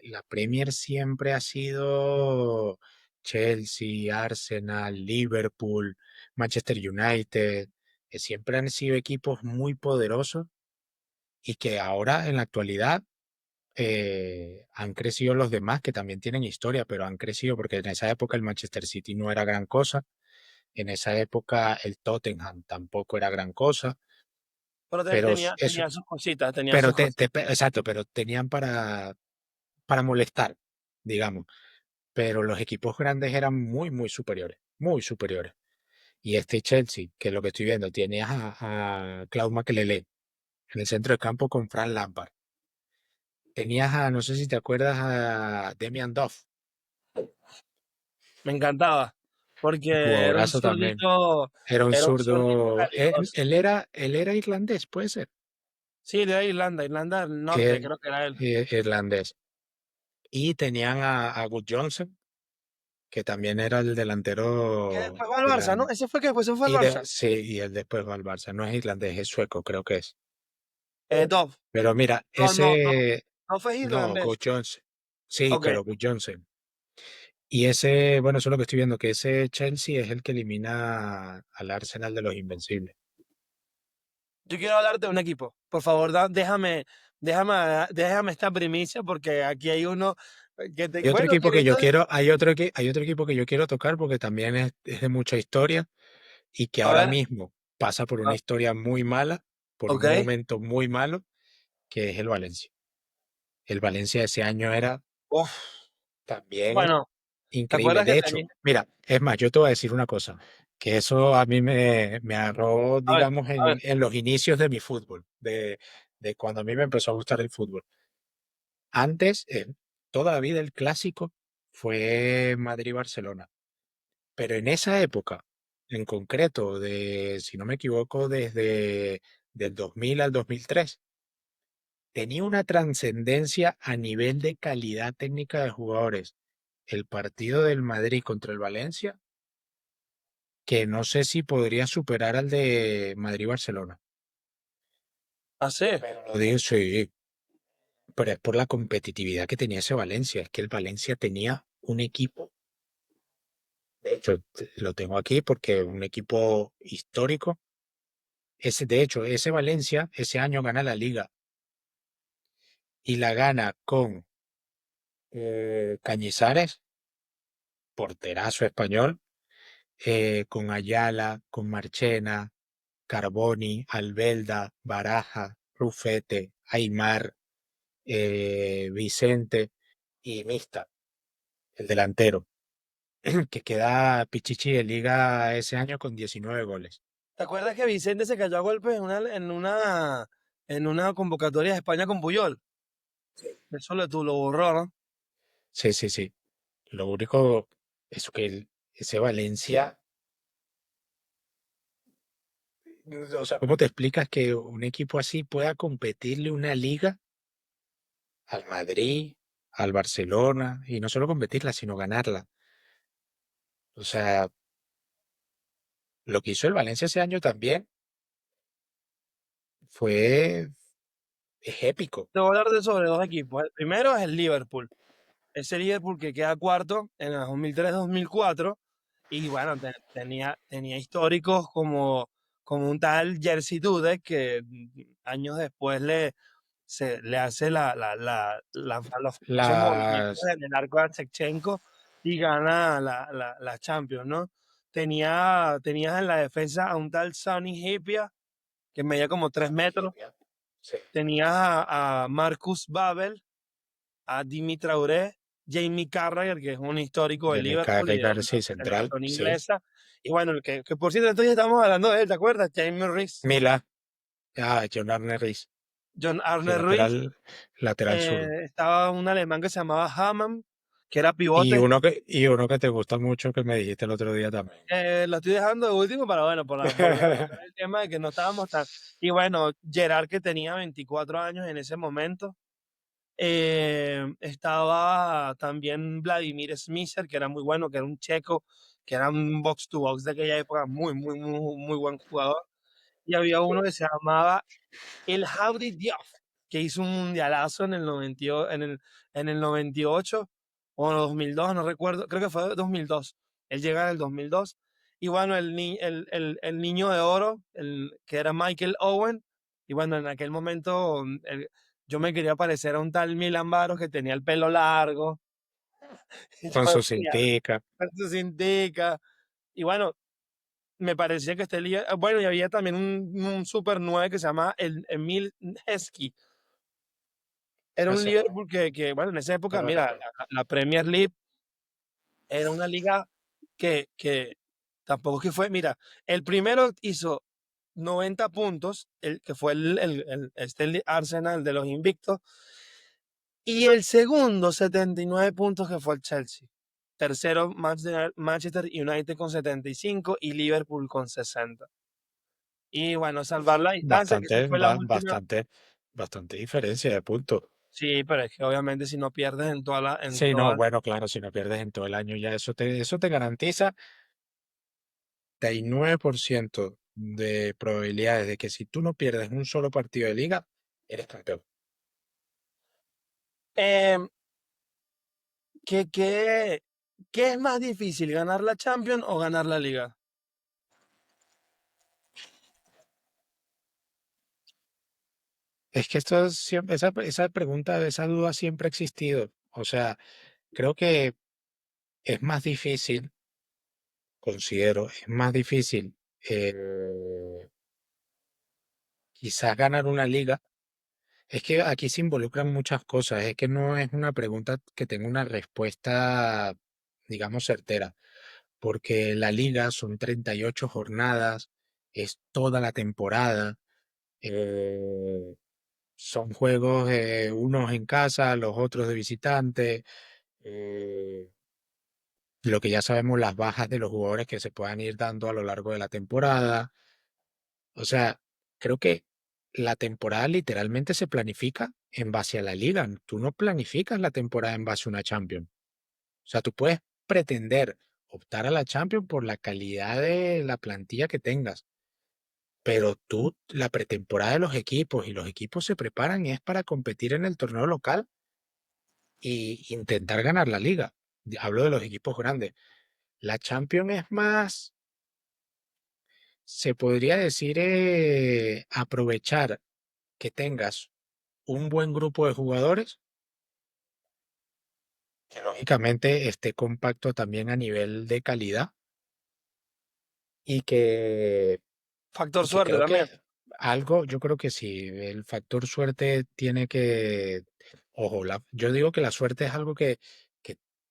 la Premier siempre ha sido Chelsea, Arsenal, Liverpool, Manchester United, que siempre han sido equipos muy poderosos y que ahora en la actualidad han crecido los demás que también tienen historia, pero han crecido porque en esa época el Manchester City no era gran cosa, en esa época el Tottenham tampoco era gran cosa, Pero pero eso, tenía sus cositas, tenía sus cositas. exacto, pero tenían para molestar, digamos. Pero los equipos grandes eran muy, muy superiores, muy superiores. Y este Chelsea, que es lo que estoy viendo, tiene a Claude Makelele en el centro de campo con Frank Lampard. Tenías a, no sé si te acuerdas, a Demian Duff, Me encantaba, porque jugadorazo también. era un zurdito calidoso. Él era irlandés, puede ser, Sí, de Irlanda, Irlanda del Norte, que creo que era él. irlandés. Y tenían a Good Johnson, que también era el Que delantero después va al de Barça, la... ¿no? Ese fue que después se fue al Barça. Sí, y él después va al Barça. No es irlandés, es sueco, creo que es. Dove. Pero mira, No, ese... no fue No, Good irlandés. Johnson. Sí, Ok, pero Good Johnson. Y ese, bueno, eso es lo que estoy viendo, que ese Chelsea es el que elimina al Arsenal de los Invencibles. yo quiero hablarte de un equipo. Por favor, déjame esta primicia porque aquí hay uno que te, Hay otro bueno, equipo que que yo esto, quiero, hay otro equipo que yo quiero tocar porque también es de mucha historia y que a ahora ver, mismo pasa por una ah, historia muy mala, por un ok. momento muy malo, que es el Valencia. El Valencia de ese año era Uf, también bueno, ¿te increíble. acuerdas que De hecho, tenía? mira, es más, yo te voy a decir una cosa, que eso a mí me agarró, digamos, A ver, en los inicios de mi fútbol, de cuando a mí me empezó a gustar el fútbol. Antes, toda la vida el clásico fue Madrid-Barcelona. Pero en esa época, en concreto, si no me equivoco, desde del 2000 al 2003, tenía una trascendencia a nivel de calidad técnica de jugadores. El partido del Madrid contra el Valencia, que no sé si podría superar al de Madrid-Barcelona. así. Pero lo digo, sí, pero es por la competitividad que tenía ese Valencia. Es que el Valencia tenía un equipo, de hecho, lo tengo aquí porque un equipo histórico. De hecho, ese Valencia ese año gana la liga y la gana con Cañizares, porterazo español, con Ayala, con Marchena, Carboni, Albelda, Baraja, Rufete, Aymar, Vicente y Mista, el delantero, que queda Pichichi de liga ese año con 19 goles. ¿Te acuerdas que Vicente se cayó a golpes en una convocatoria de España con Puyol? Eso lo borró, ¿no? Sí, sí, sí. Lo único es que ese Valencia, o sea, ¿cómo te explicas que un equipo así pueda competirle una liga al Madrid, al Barcelona, y no solo competirla, sino ganarla? O sea, lo que hizo el Valencia ese año también fue, es épico. Te voy a hablar de sobre dos equipos. El primero es el Liverpool. Ese Liverpool que queda cuarto en el 2003-2004. Y bueno, tenía históricos como un tal Jerzy Dudek que años después le hace los famosos movimientos Las, en el arco a Shevchenko y gana la Champions, ¿no? Tenías en la defensa a un tal Sonny Hipia que medía como 3 metros. Sí. Tenías a Marcus Babel, a Dimi Traoré, Jamie Carragher, que es un histórico de Jimmy Liverpool y de Carragher, la sí, central, selección sí. inglesa. Y bueno, que por cierto, entonces estamos hablando de él, ¿te acuerdas? Jamie Rees, Mila, John Arne Riis, John sí, Arne Rees. lateral sur. Estaba un alemán que se llamaba Hamann, que era Y pivote. uno que te gusta mucho, que me dijiste el otro día también. Lo estoy dejando de último para, bueno, para volver a tocar el tema de que no estábamos tan... Y bueno, Gerard, que tenía 24 años en ese momento. Estaba también Vladimir Smisser, que era muy bueno, que era un checo, que era un box to box de aquella época, muy, muy, muy, muy buen jugador. Y había uno que se llamaba el Javi Diop, que hizo un mundialazo en el 98, en el 98 o 2002, no recuerdo, creo que fue 2002. Él llega en el 2002. Y bueno, el niño de oro, que era Michael Owen. Y bueno, en aquel momento yo me quería parecer a un tal Milan Baros que tenía el pelo largo. Y yo Con me su ponía cintica. su cintica. Y bueno, me parecía que este líder, bueno, y había también un Super 9 que se llama el Emil Heskey. Era un Ese Liverpool bueno, en esa época, no lo mira, recuerdo. la Premier League era una liga que tampoco es que fue, mira, el primero hizo 90 puntos, que fue el Arsenal de los invictos, y el segundo 79 puntos que fue el Chelsea. Tercero Manchester United con 75 y Liverpool con 60. Y bueno, salvar la distancia, que esa fue la última. Bastante diferencia de puntos. Sí, pero es que obviamente si no pierdes en toda la, en Sí, no, toda, bueno, claro, si no pierdes en todo el año, ya eso te garantiza 39% de probabilidades de que si tú no pierdes un solo partido de liga, eres campeón. Em, ¿qué, qué, qué es más difícil, ganar la Champions o ganar la Liga? Es que esto siempre, esa pregunta, esa duda siempre ha existido. O sea, creo que es más difícil, considero, es más difícil quizás ganar una liga. Es que aquí se involucran muchas cosas, es que no es una pregunta que tenga una respuesta, digamos, certera, porque la liga son 38 jornadas, es toda la temporada, eh, son juegos, unos en casa, los otros de visitante, eh, lo que ya sabemos, las bajas de los jugadores que se puedan ir dando a lo largo de la temporada. O sea, creo que la temporada literalmente se planifica en base a la liga. Tú no planificas la temporada en base a una Champions. O sea, tú puedes pretender optar a la Champions por la calidad de la plantilla que tengas, pero tú, la pretemporada de los equipos y los equipos se preparan es para competir en el torneo local y intentar ganar la liga. Hablo de los equipos grandes. La Champions es más, se podría decir, aprovechar que tengas un buen grupo de jugadores que lógicamente esté compacto también a nivel de calidad y que, Factor y que suerte creo también. que algo, yo creo que sí, el factor suerte tiene que, ojo, yo digo que la suerte es algo que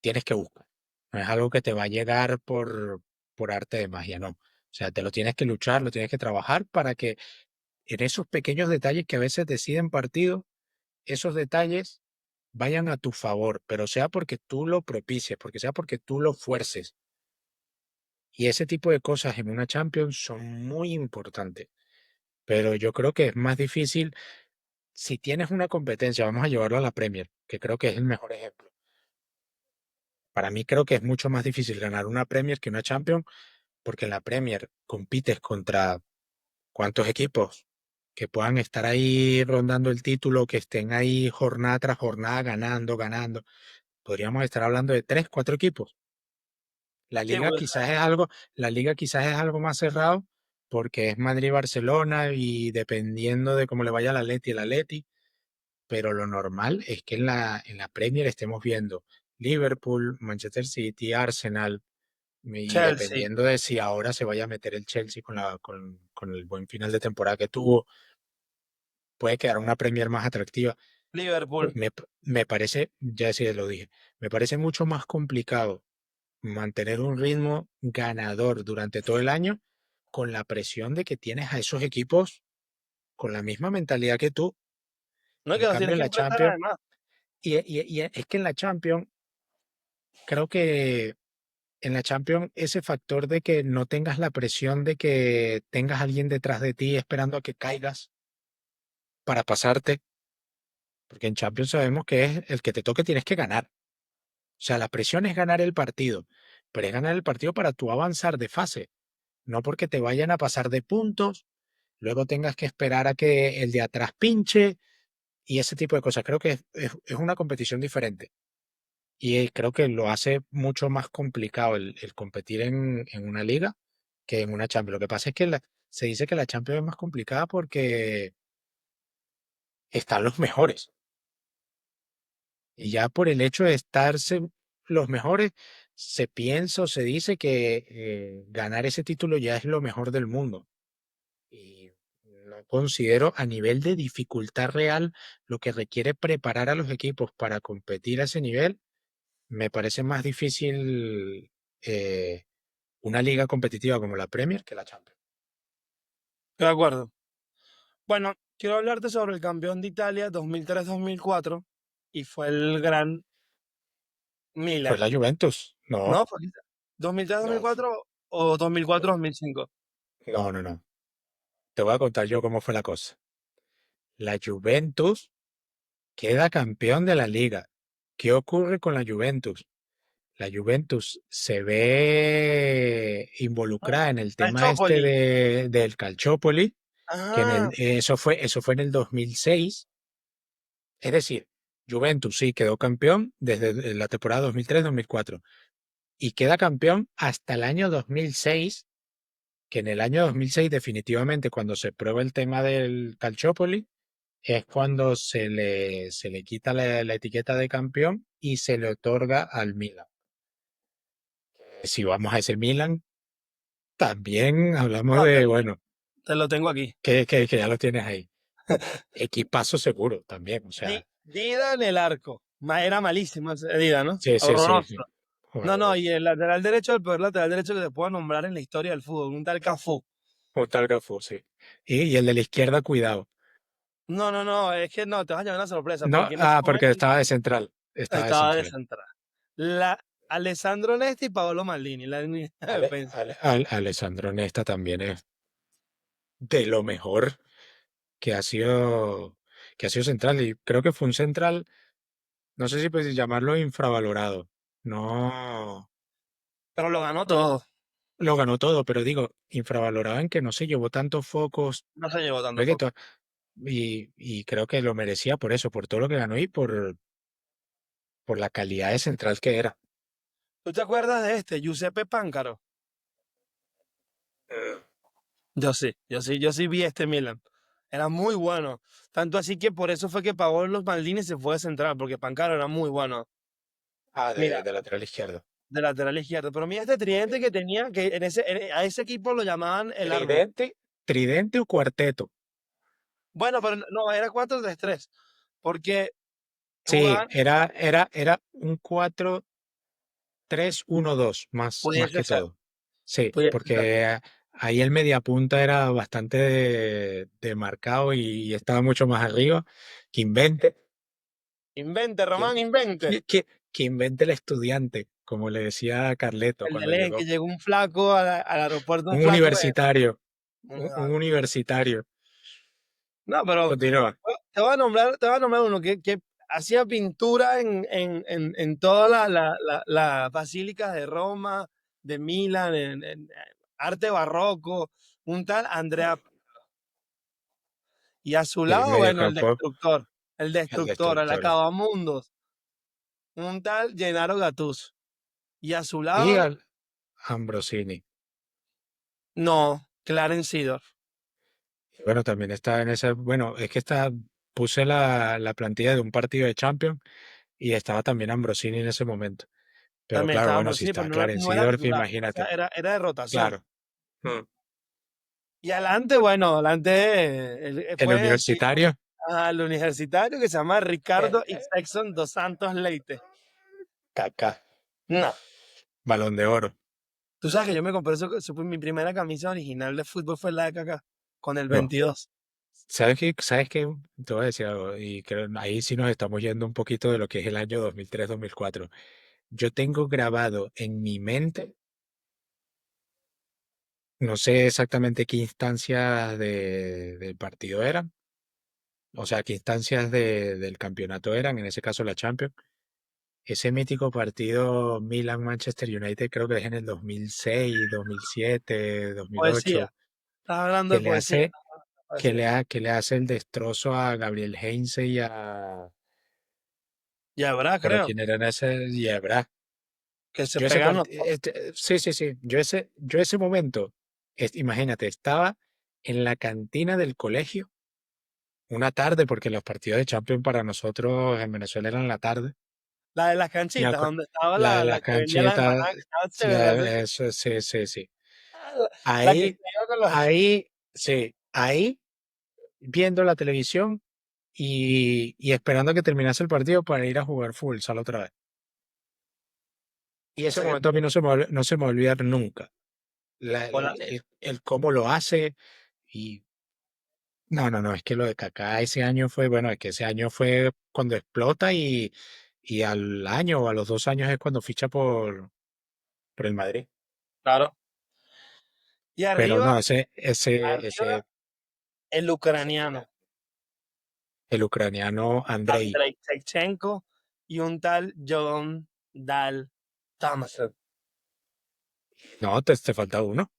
tienes que buscar, no es algo que te va a llegar por arte de magia, no. O sea, te lo tienes que luchar, lo tienes que trabajar para que en esos pequeños detalles que a veces deciden partidos, esos detalles vayan a tu favor, pero sea porque tú lo propicies, porque sea porque tú lo fuerces. Y ese tipo de cosas en una Champions son muy importantes. Pero yo creo que es más difícil si tienes una competencia, vamos a llevarlo a la Premier, que creo que es el mejor ejemplo. Para mí creo que es mucho más difícil ganar una Premier que una Champions, porque en la Premier compites contra cuántos equipos que puedan estar ahí rondando el título, que estén ahí jornada tras jornada ganando, ganando. Podríamos estar hablando de tres, cuatro equipos. Sí, bueno, La liga quizás es algo más cerrado porque es Madrid-Barcelona y dependiendo de cómo le vaya al Atleti, el Atleti, pero lo normal es que en la Premier estemos viendo Liverpool, Manchester City, Arsenal, y Chelsea, dependiendo de si ahora se vaya a meter el Chelsea con el buen final de temporada que tuvo, puede quedar una Premier más atractiva. Liverpool. Me parece, ya sí lo dije, me parece mucho más complicado mantener un ritmo ganador durante todo el año con la presión de que tienes a esos equipos con la misma mentalidad que tú. No es En que los cambio, tienes en que la enfrentar Champions, además. y es que en la Champions, creo que en la Champions ese factor de que no tengas la presión de que tengas a alguien detrás de ti esperando a que caigas para pasarte, porque en Champions sabemos que es el que te toque tienes que ganar. O sea, la presión es ganar el partido, pero es ganar el partido para tú avanzar de fase, no porque te vayan a pasar de puntos, luego tengas que esperar a que el de atrás pinche y ese tipo de cosas. Creo que es una competición diferente y creo que lo hace mucho más complicado el competir en una liga que en una Champions. Lo que pasa es que se dice que la Champions es más complicada porque están los mejores. Y ya por el hecho de estarse los mejores, se piensa o se dice que ganar ese título ya es lo mejor del mundo. Y no considero a nivel de dificultad real lo que requiere preparar a los equipos para competir a ese nivel. Me parece más difícil eh, una liga competitiva como la Premier que la Champions. De acuerdo. Bueno, quiero hablarte sobre el campeón de Italia 2003-2004 y fue el gran Fue Milan. la Juventus. No, ¿No? ¿Fue no, 2003-2004 o 2004-2005? no. Te voy a contar yo cómo fue la cosa. La Juventus queda campeón de la liga. ¿Qué ocurre con la Juventus? La Juventus se ve involucrada en el tema este Calciopoli. del Calciopoli, que Ah, eso fue en el 2006. Es decir, Juventus sí quedó campeón desde la temporada 2003-2004 y queda campeón hasta el año 2006, que en el año 2006 definitivamente cuando se prueba el tema del Calciopoli es cuando se le quita la etiqueta de campeón y se le otorga al Milan. Si vamos a ese Milan, también hablamos no, de, bueno, te lo tengo aquí. que ya lo tienes ahí. Equipazo seguro también, o sea, Dida en el arco. Era malísimo ese Dida, ¿no? sí. Horroroso. No, no, y Horroroso. el lateral derecho, el peor lateral derecho que te puedo nombrar en la historia del fútbol, un tal Cafú. Autógrafo, sí. Y el de la izquierda, cuidado. No, no, no, es que no, te vas a llevar una sorpresa, No, porque en ese porque momento estaba de central. Estaba de estaba central. descentrada. Alessandro Nesti y Paolo Maldini, la línea de defensa. Alessandro Nesta también es de lo mejor que ha sido central. Y creo que fue un central, no sé si pues llamarlo infravalorado. No Pero lo ganó todo. lo ganó todo, pero digo, infravalorado en que no se llevó tantos focos. No se llevó tanto Ve que foco. y creo que lo merecía por eso, por todo lo que ganó y por la calidad de central que era. ¿Tú te acuerdas de este, Giuseppe Páncaro? Yo sí vi este Milan. Era muy bueno. Tanto así que por eso fue que Paolo Maldini se fue de central, porque Páncaro era muy bueno. Ah, Mira, de lateral izquierdo. de lateral izquierdo. Pero mira este tridente que tenía, que a ese equipo lo llamaban el árbol. Tridente o cuarteto. Bueno, pero no, era 4-3-3, porque Sí, jugaban, era un 4-3-1-2 más pudiese que ser, todo. Sí, pudiese ser. porque ahí el mediapunta era bastante de marcado y estaba mucho más arriba. Que invente, Invente, que, Román, invente. que invente el estudiante, como le decía Carleto El de cuando Len, que llegó. llegó un flaco al aeropuerto, un Un flaco. universitario, un No, universitario. no, pero Continúa. te voy a nombrar uno que hacía pintura en todas las basílicas de Roma, de Milán, en arte barroco, un tal Andrea. Y a su Y el lado, bueno, mediocampo, el el destructor, el destructor. acabamundos, un tal Gennaro Gattuso. Y a su Y lado, al Ambrosini. no, Clarence Seedorf. Y bueno, también está en esa. Bueno, es que puse la plantilla de un partido de Champions y estaba también Ambrosini en ese momento. Pero También claro, estaba, bueno, pero si sí, pero está no era Clarence titular. O sea, imagínate. era de rotación. Claro. Mm. Y adelante, bueno, adelante El fue universitario, al universitario que se llama eh, Ricardo Ixexon dos Santos Leite. Kaká, No. Balón de Oro. Tú sabes que yo me compré eso fue mi primera camisa original de fútbol fue la de Kaká, con el No. 22. ¿Sabes qué? ¿Sabes qué? Te voy a decir algo, y creo ahí sí nos estamos yendo un poquito de lo que es el año 2003-2004. Yo tengo grabado en mi mente, no sé exactamente qué instancias del partido eran, o sea, qué instancias del campeonato eran, en ese caso la Champions. Ese mítico partido Milan-Manchester United creo que es en el 2006, 2007, Poesía. 2008, Estás hablando que de le poesía. hace, Poesía. que le hace el destrozo a Gabriel Heinze y a... Ya habrá, Pero creo. quién era en ese... Yebra. Que se Yo ese pegan los partido... sí, sí, sí. Yo ese momento, imagínate, estaba en la cantina del colegio una tarde, porque los partidos de Champions para nosotros en Venezuela eran la tarde. la de las Me canchitas, acuerdo. donde estaba La de la las que vendía las canchetas, empanadas, que estaba chévere. eso, sí, sí, sí. La que Ahí, se iba con los. ahí, sí, ahí, viendo la televisión y esperando a que terminase el partido para ir a jugar futsal otra vez. Y O ese sea que momento a mí no se me va a olvidar nunca. hola, El cómo lo hace y no, no, no, es que lo de Kaká ese año fue, bueno, es que ese año fue cuando explota y al año o a los 2 años es cuando ficha por el Madrid. claro. Y Pero arriba, no, arriba, el ucraniano, el ucraniano Andrei. Andrei Shevchenko y un tal John Dal Thomason. No, te falta uno.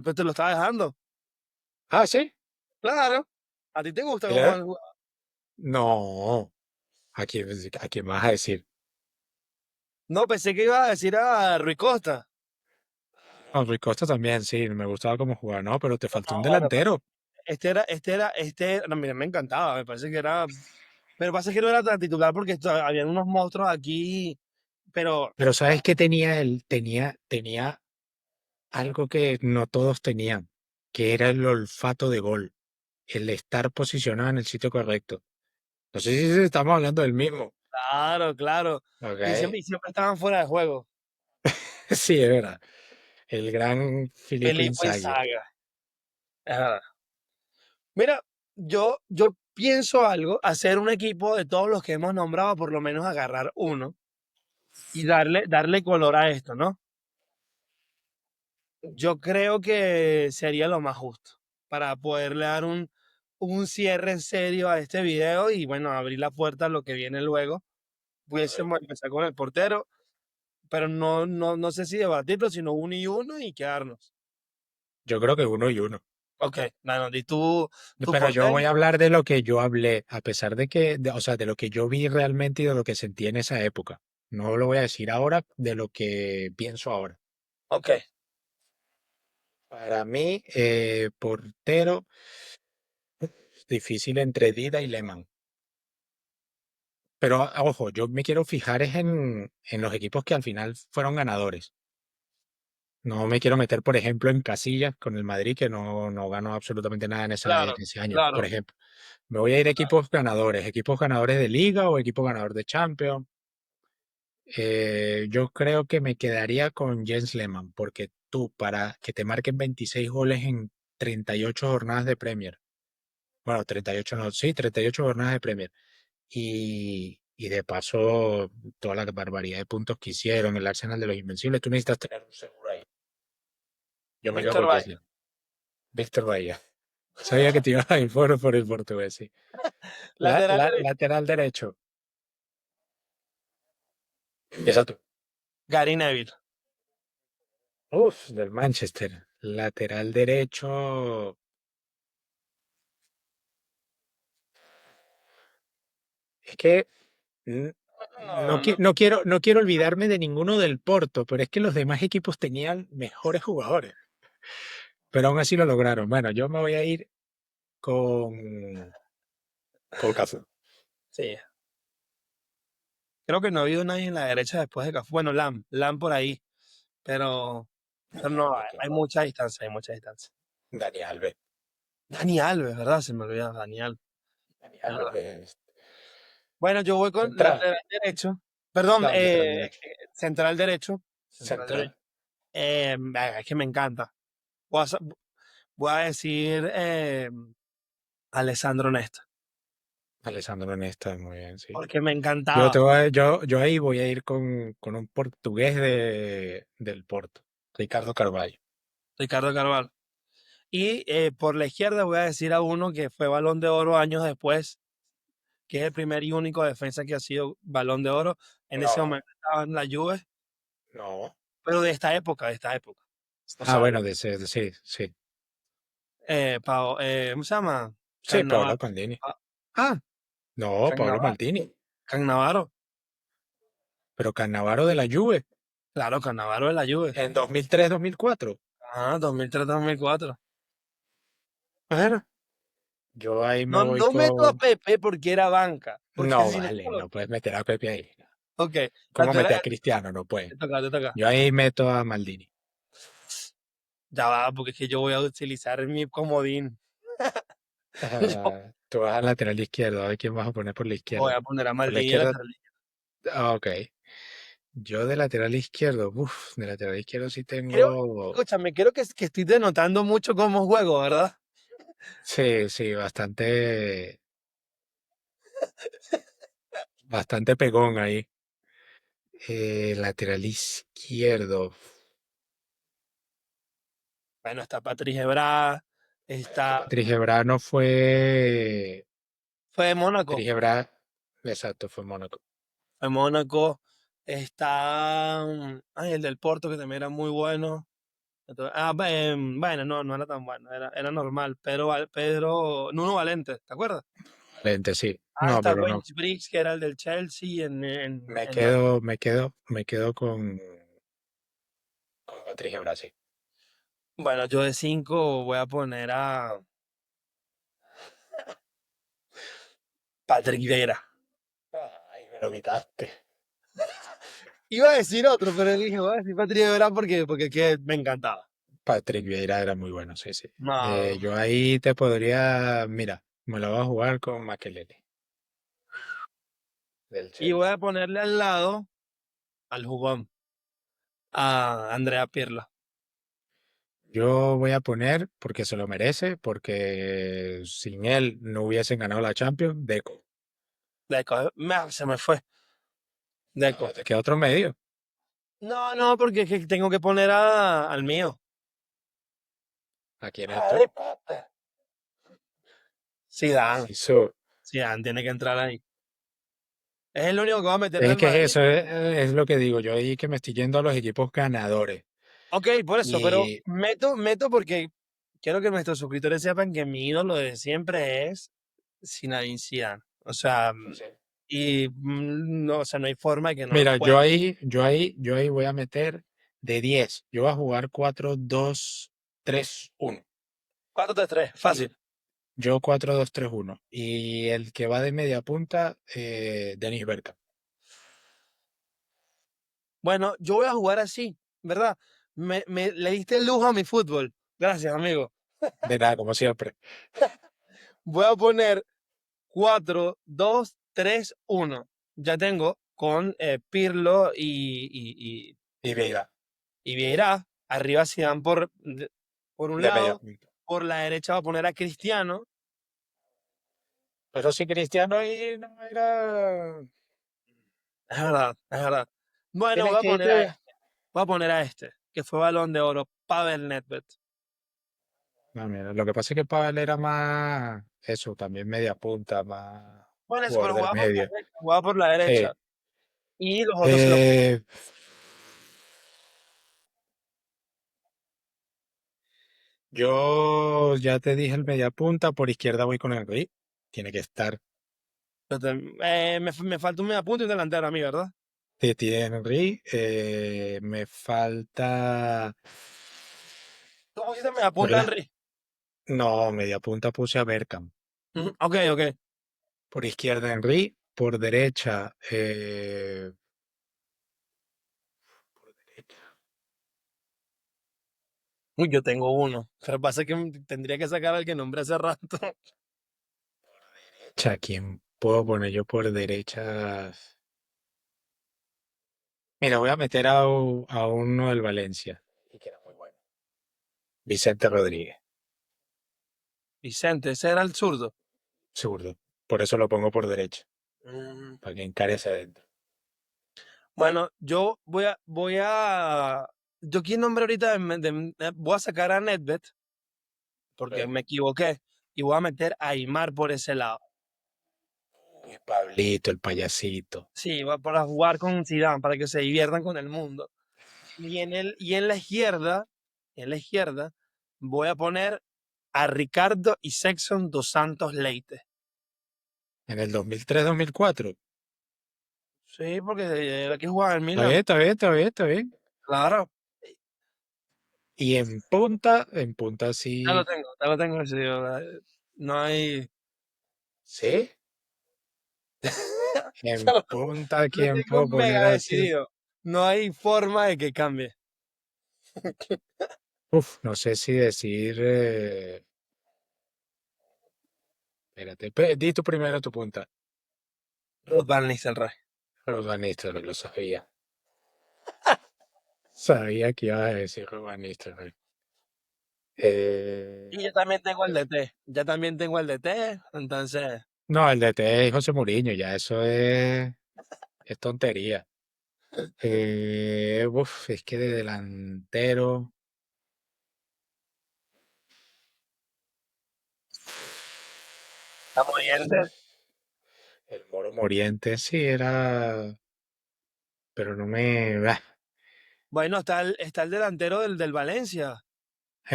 Pues te lo estaba dejando. Ah, sí. Claro. ¿A ti te gusta cómo ¿Eh? No. A quién vas a decir? No, pensé que iba a decir a Rui Costa. No, Rui Costa también, sí, me gustaba cómo jugaba, no, pero te faltó un No, bueno, pero delantero. no, mira, me encantaba, me parece que era, pero pasa que no era tan titular porque habían unos monstruos aquí, pero Pero ¿sabes qué tenía él? Tenía algo que no todos tenían, que era el olfato de gol, el estar posicionado en el sitio correcto. No sé si estamos hablando del mismo. claro, claro, Ok. y siempre estaban fuera de juego. Sí, es verdad. El gran Filippo Felipe Inzaghi. Saga. Es verdad. Mira, yo pienso algo, hacer un equipo de todos los que hemos nombrado, por lo menos agarrar uno y darle color a esto, ¿no? Yo creo que sería lo más justo para poderle dar un cierre en serio a este video y bueno, abrir la puerta a lo que viene luego. Pudiésemos empezar con el portero, pero no sé si debatirlo, sino uno y uno y quedarnos. Yo creo que uno y uno. Ok, bueno, di tu Pero yo portero. voy a hablar de lo que yo hablé, a pesar de que, o sea, de lo que yo vi realmente y de lo que sentí en esa época. No lo voy a decir ahora de lo que pienso ahora. Ok, Para mí, portero, difícil entre Dida y Lehmann. Pero ojo, yo me quiero fijar es en los equipos que al final fueron ganadores. No me quiero meter, por ejemplo, en Casillas con el Madrid, que no ganó absolutamente nada en, en claro, ese año, por claro. ejemplo. Me voy a ir a equipos ganadores de Liga o equipos ganadores de Champions. Yo creo que me quedaría con Jens Lehmann, porque tú, para que te marquen 26 goles en 38 jornadas de Premier, bueno, 38 no, sí, 38 jornadas de Premier, y de paso, toda la barbaridad de puntos que hicieron, el Arsenal de los Invencibles, tú necesitas tener un seguro ahí. Yo me quedo Víctor con Jens Valle. Lehmann. Víctor Bahía. Sabía que te ibas a ir por el portugués, sí. Lateral derecho. Lateral derecho. Empieza tú. Gary Neville. Uf, del Manchester. Lateral derecho. Es que No, no. no quiero olvidarme de ninguno del Porto, pero es que los demás equipos tenían mejores jugadores. Pero aún así lo lograron. Bueno, yo me voy a ir con Cafú. Sí. Creo que no ha habido nadie en la derecha después de Cafú. Bueno, Lam por ahí, pero, pero no, Lo que hay va. mucha distancia, hay mucha distancia. Dani Alves. Dani Alves, ¿verdad? Se me olvidaba, Dani Alves. Dani ¿Verdad? Alves. Bueno, yo voy con Central. lateral derecho. Perdón, No, lateral derecho. central derecho. Central Central. derecho. Es que me encanta. Voy a, sa- voy a decir Alessandro Nesta, Alessandro Nesta, muy bien, sí. porque me encantaba. Yo ahí voy a ir con un portugués del Porto, Ricardo Carvalho. Ricardo Carvalho. Y por la izquierda voy a decir a uno que fue Balón de Oro años después, que es el primer y único defensa que ha sido Balón de Oro. En ese No, momento estaba en la Juve, no. pero de esta época, de esta época. O Ah, sea, bueno, sí, sí. ¿cómo se llama? Sí, Paolo Cannavaro. Maldini. Ah, ah, No, Paolo Cannavaro. Maldini. Cannavaro. Pero Cannavaro de la Juve Claro, Cannavaro de la Juve. en 2003-2004. Ah, 2003-2004. Bueno, yo ahí me No, voy no meto a con... Pepe porque era banca, porque No, si no... vale, no puedes meter a Pepe ahí. Ok, ¿Cómo meter a lateral, Cristiano? No puedes. te toca, te toca. Yo ahí meto a Maldini. Ya va, porque es que yo voy a utilizar mi comodín. Yo Tú vas al lateral izquierdo, a ver quién vas a poner por la voy izquierda. a poner a Por la Maldini de izquierda, lateral. ah, ok. Yo de lateral izquierdo, de lateral izquierdo sí Creo, tengo, escúchame, creo que estoy denotando mucho cómo juego, ¿verdad? sí, sí, bastante pegón ahí. Lateral izquierdo. Bueno, está Patrice Evra, Es que está... Patrick Ebra no fue, Fue de Mónaco, Patrick Ebra, exacto, fue Mónaco. fue de Mónaco. Está... Ay, el del Porto, que también era muy bueno. Bueno, no, no era tan bueno, era normal. Pedro, Nuno Valente, ¿te acuerdas? Lente, sí. Ah, No, está pero no. Wayne Briggs, que era el del Chelsea Me en la... quedo, me quedo, me quedo con Patrick Ebra, sí. Bueno, yo de 5 voy a poner a Patrick Vieira. Ay, me lo quitaste. Iba a decir otro, pero dije, voy a decir Patrick Vieira porque es que me encantaba. Patrick Vieira era muy bueno, sí, sí. No, Yo ahí te podría, mira, me lo voy a jugar con Makelele, del y voy Chelsea. a ponerle al lado al jugón, a Andrea Pirlo. Yo voy a poner, porque se lo merece, porque sin él no hubiesen ganado la Champions, Deco. Deco, se me fue. No, Deco. te queda otro medio. No, no, porque es que tengo que poner al mío. ¿A quién es tú? Harry Potter. Zidane. Eso. Zidane tiene que entrar ahí. Es el único que va a meter Es del que Madrid. eso es lo que digo. Yo ahí que me estoy yendo a los equipos ganadores. Ok, por eso, pero Y meto porque quiero que nuestros suscriptores sepan que mi ídolo de siempre es Zinedine Zidane. O sea, sí. no, o sea, no hay forma de que no lo Mira, pueda. yo ahí voy a meter de 10. Yo voy a jugar 4-2-3-1. 4-3-3, Y fácil. yo 4-2-3-1. Y el que va de media punta, Denis Bergkamp. Bueno, yo voy a jugar así, ¿verdad? Le diste el lujo a mi fútbol. Gracias, amigo. De nada, como siempre. Voy a poner 4-2-3-1. Ya tengo con Pirlo Y Veiga, y Vieira. Arriba Zidane por un de media lado. punta. Por la derecha va a poner a Cristiano. Pero si Cristiano ahí no era... Es verdad, es verdad. Bueno, Tienes que irte... voy a poner a este, que fue Balón de Oro, Pavel Nedved. No, mira, lo que pasa es que Pavel era más... Eso, también media punta, más Bueno, eso, pero jugador del medio. jugaba por la derecha. Sí. Y los otros se los... Eh, yo ya te dije el media punta, por izquierda voy con Henry. Tiene que estar. me falta un mediapunta y un delantero a mí, ¿verdad? Titi Henry. Me falta. ¿Tú pusiste Por mediapunta, la... Henry? No, media punta puse a Bergkamp. Ujú, ok, ok. Por izquierda Henry. por derecha, por derecha, Uy, yo tengo uno. Lo que pasa es que tendría que sacar al que nombré hace rato. ¿quién puedo poner yo por derecha? Mira, voy a meter a uno del Valencia. Y que era muy bueno. Vicente Rodríguez, Vicente, ese era el zurdo. zurdo. Por eso lo pongo por derecha, Mm, para que encare hacia adentro. Bueno, yo quién nombre ahorita, voy a sacar a Nedved, porque Ok. me equivoqué, y voy a meter a Aymar por ese lado. Y Pablito, el payasito. Sí, va para jugar con Zidane, para que se diviertan con el mundo. Y en la izquierda, voy a poner a Ricardo y Sexton dos Santos Leite. En el 2003-2004. Sí, porque era que jugaba en Está bien, Milan. está bien, está bien, está bien. Claro, Y en punta sí. ya lo tengo decidido. No hay. ¿Sí? Ya En lo, punta, lo ¿quién tengo puedo mega poner así? decidido. No hay forma de que cambie. Uf, no sé si decir. Espérate, di tu primero tu punta. Ruud van Nistelrooy. Ruben Nistelrooy, lo sabía. Sabía que ibas a decir Ruben Nistelrooy. Eh, Y yo también tengo el DT. Ya también tengo el DT. Entonces, no, el DT es José Mourinho, ya eso es tontería. Es que de delantero. estamos oyentes. El Moro Moriente sí era, pero no me. Bueno, está el delantero del Valencia.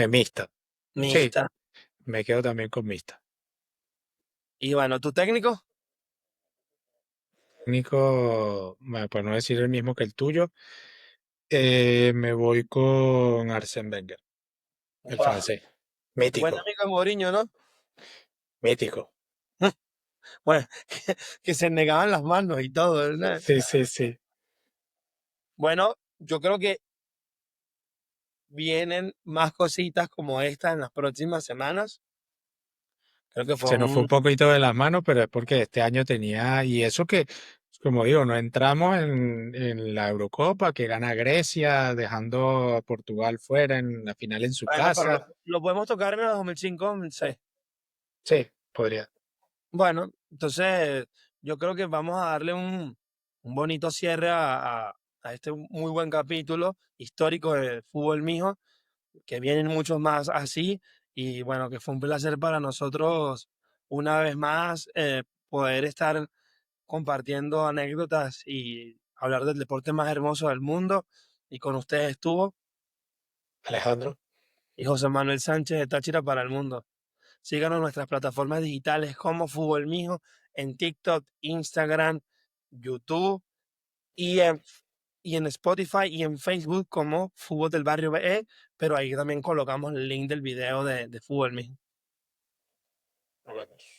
Mixta. Sí, Mixta. me quedo también con mixta. Y bueno, ¿tu técnico? Técnico, bueno, por no decir el mismo que el tuyo, me voy con Arsène Wenger, el Buah, francés. buen Mítico, amigo de Mourinho, ¿no? mítico. Bueno, que se negaban las manos y todo, ¿verdad? Sí, sí, sí. Bueno, yo creo que vienen más cositas como esta en las próximas semanas. Creo que fue Se nos fue un poquito de las manos, pero es porque este año tenía, y eso que, como digo, no entramos en la Eurocopa, que gana Grecia, dejando a Portugal fuera en la final en su bueno, pero casa. lo podemos tocar en el 2005, 2006. Sí, podría. Bueno, entonces yo creo que vamos a darle un bonito cierre a este muy buen capítulo histórico de fútbol mijo, que vienen muchos más así. Y bueno, que fue un placer para nosotros una vez más poder estar compartiendo anécdotas y hablar del deporte más hermoso del mundo. Y con ustedes estuvo Alejandro. y José Manuel Sánchez de Táchira para el mundo. Síganos en nuestras plataformas digitales como Fútbol Mijo, en TikTok, Instagram, YouTube y en Spotify y en Facebook como Fútbol del Barrio BE, pero ahí también colocamos el link del video de Fútbol Mijo. Nos vemos.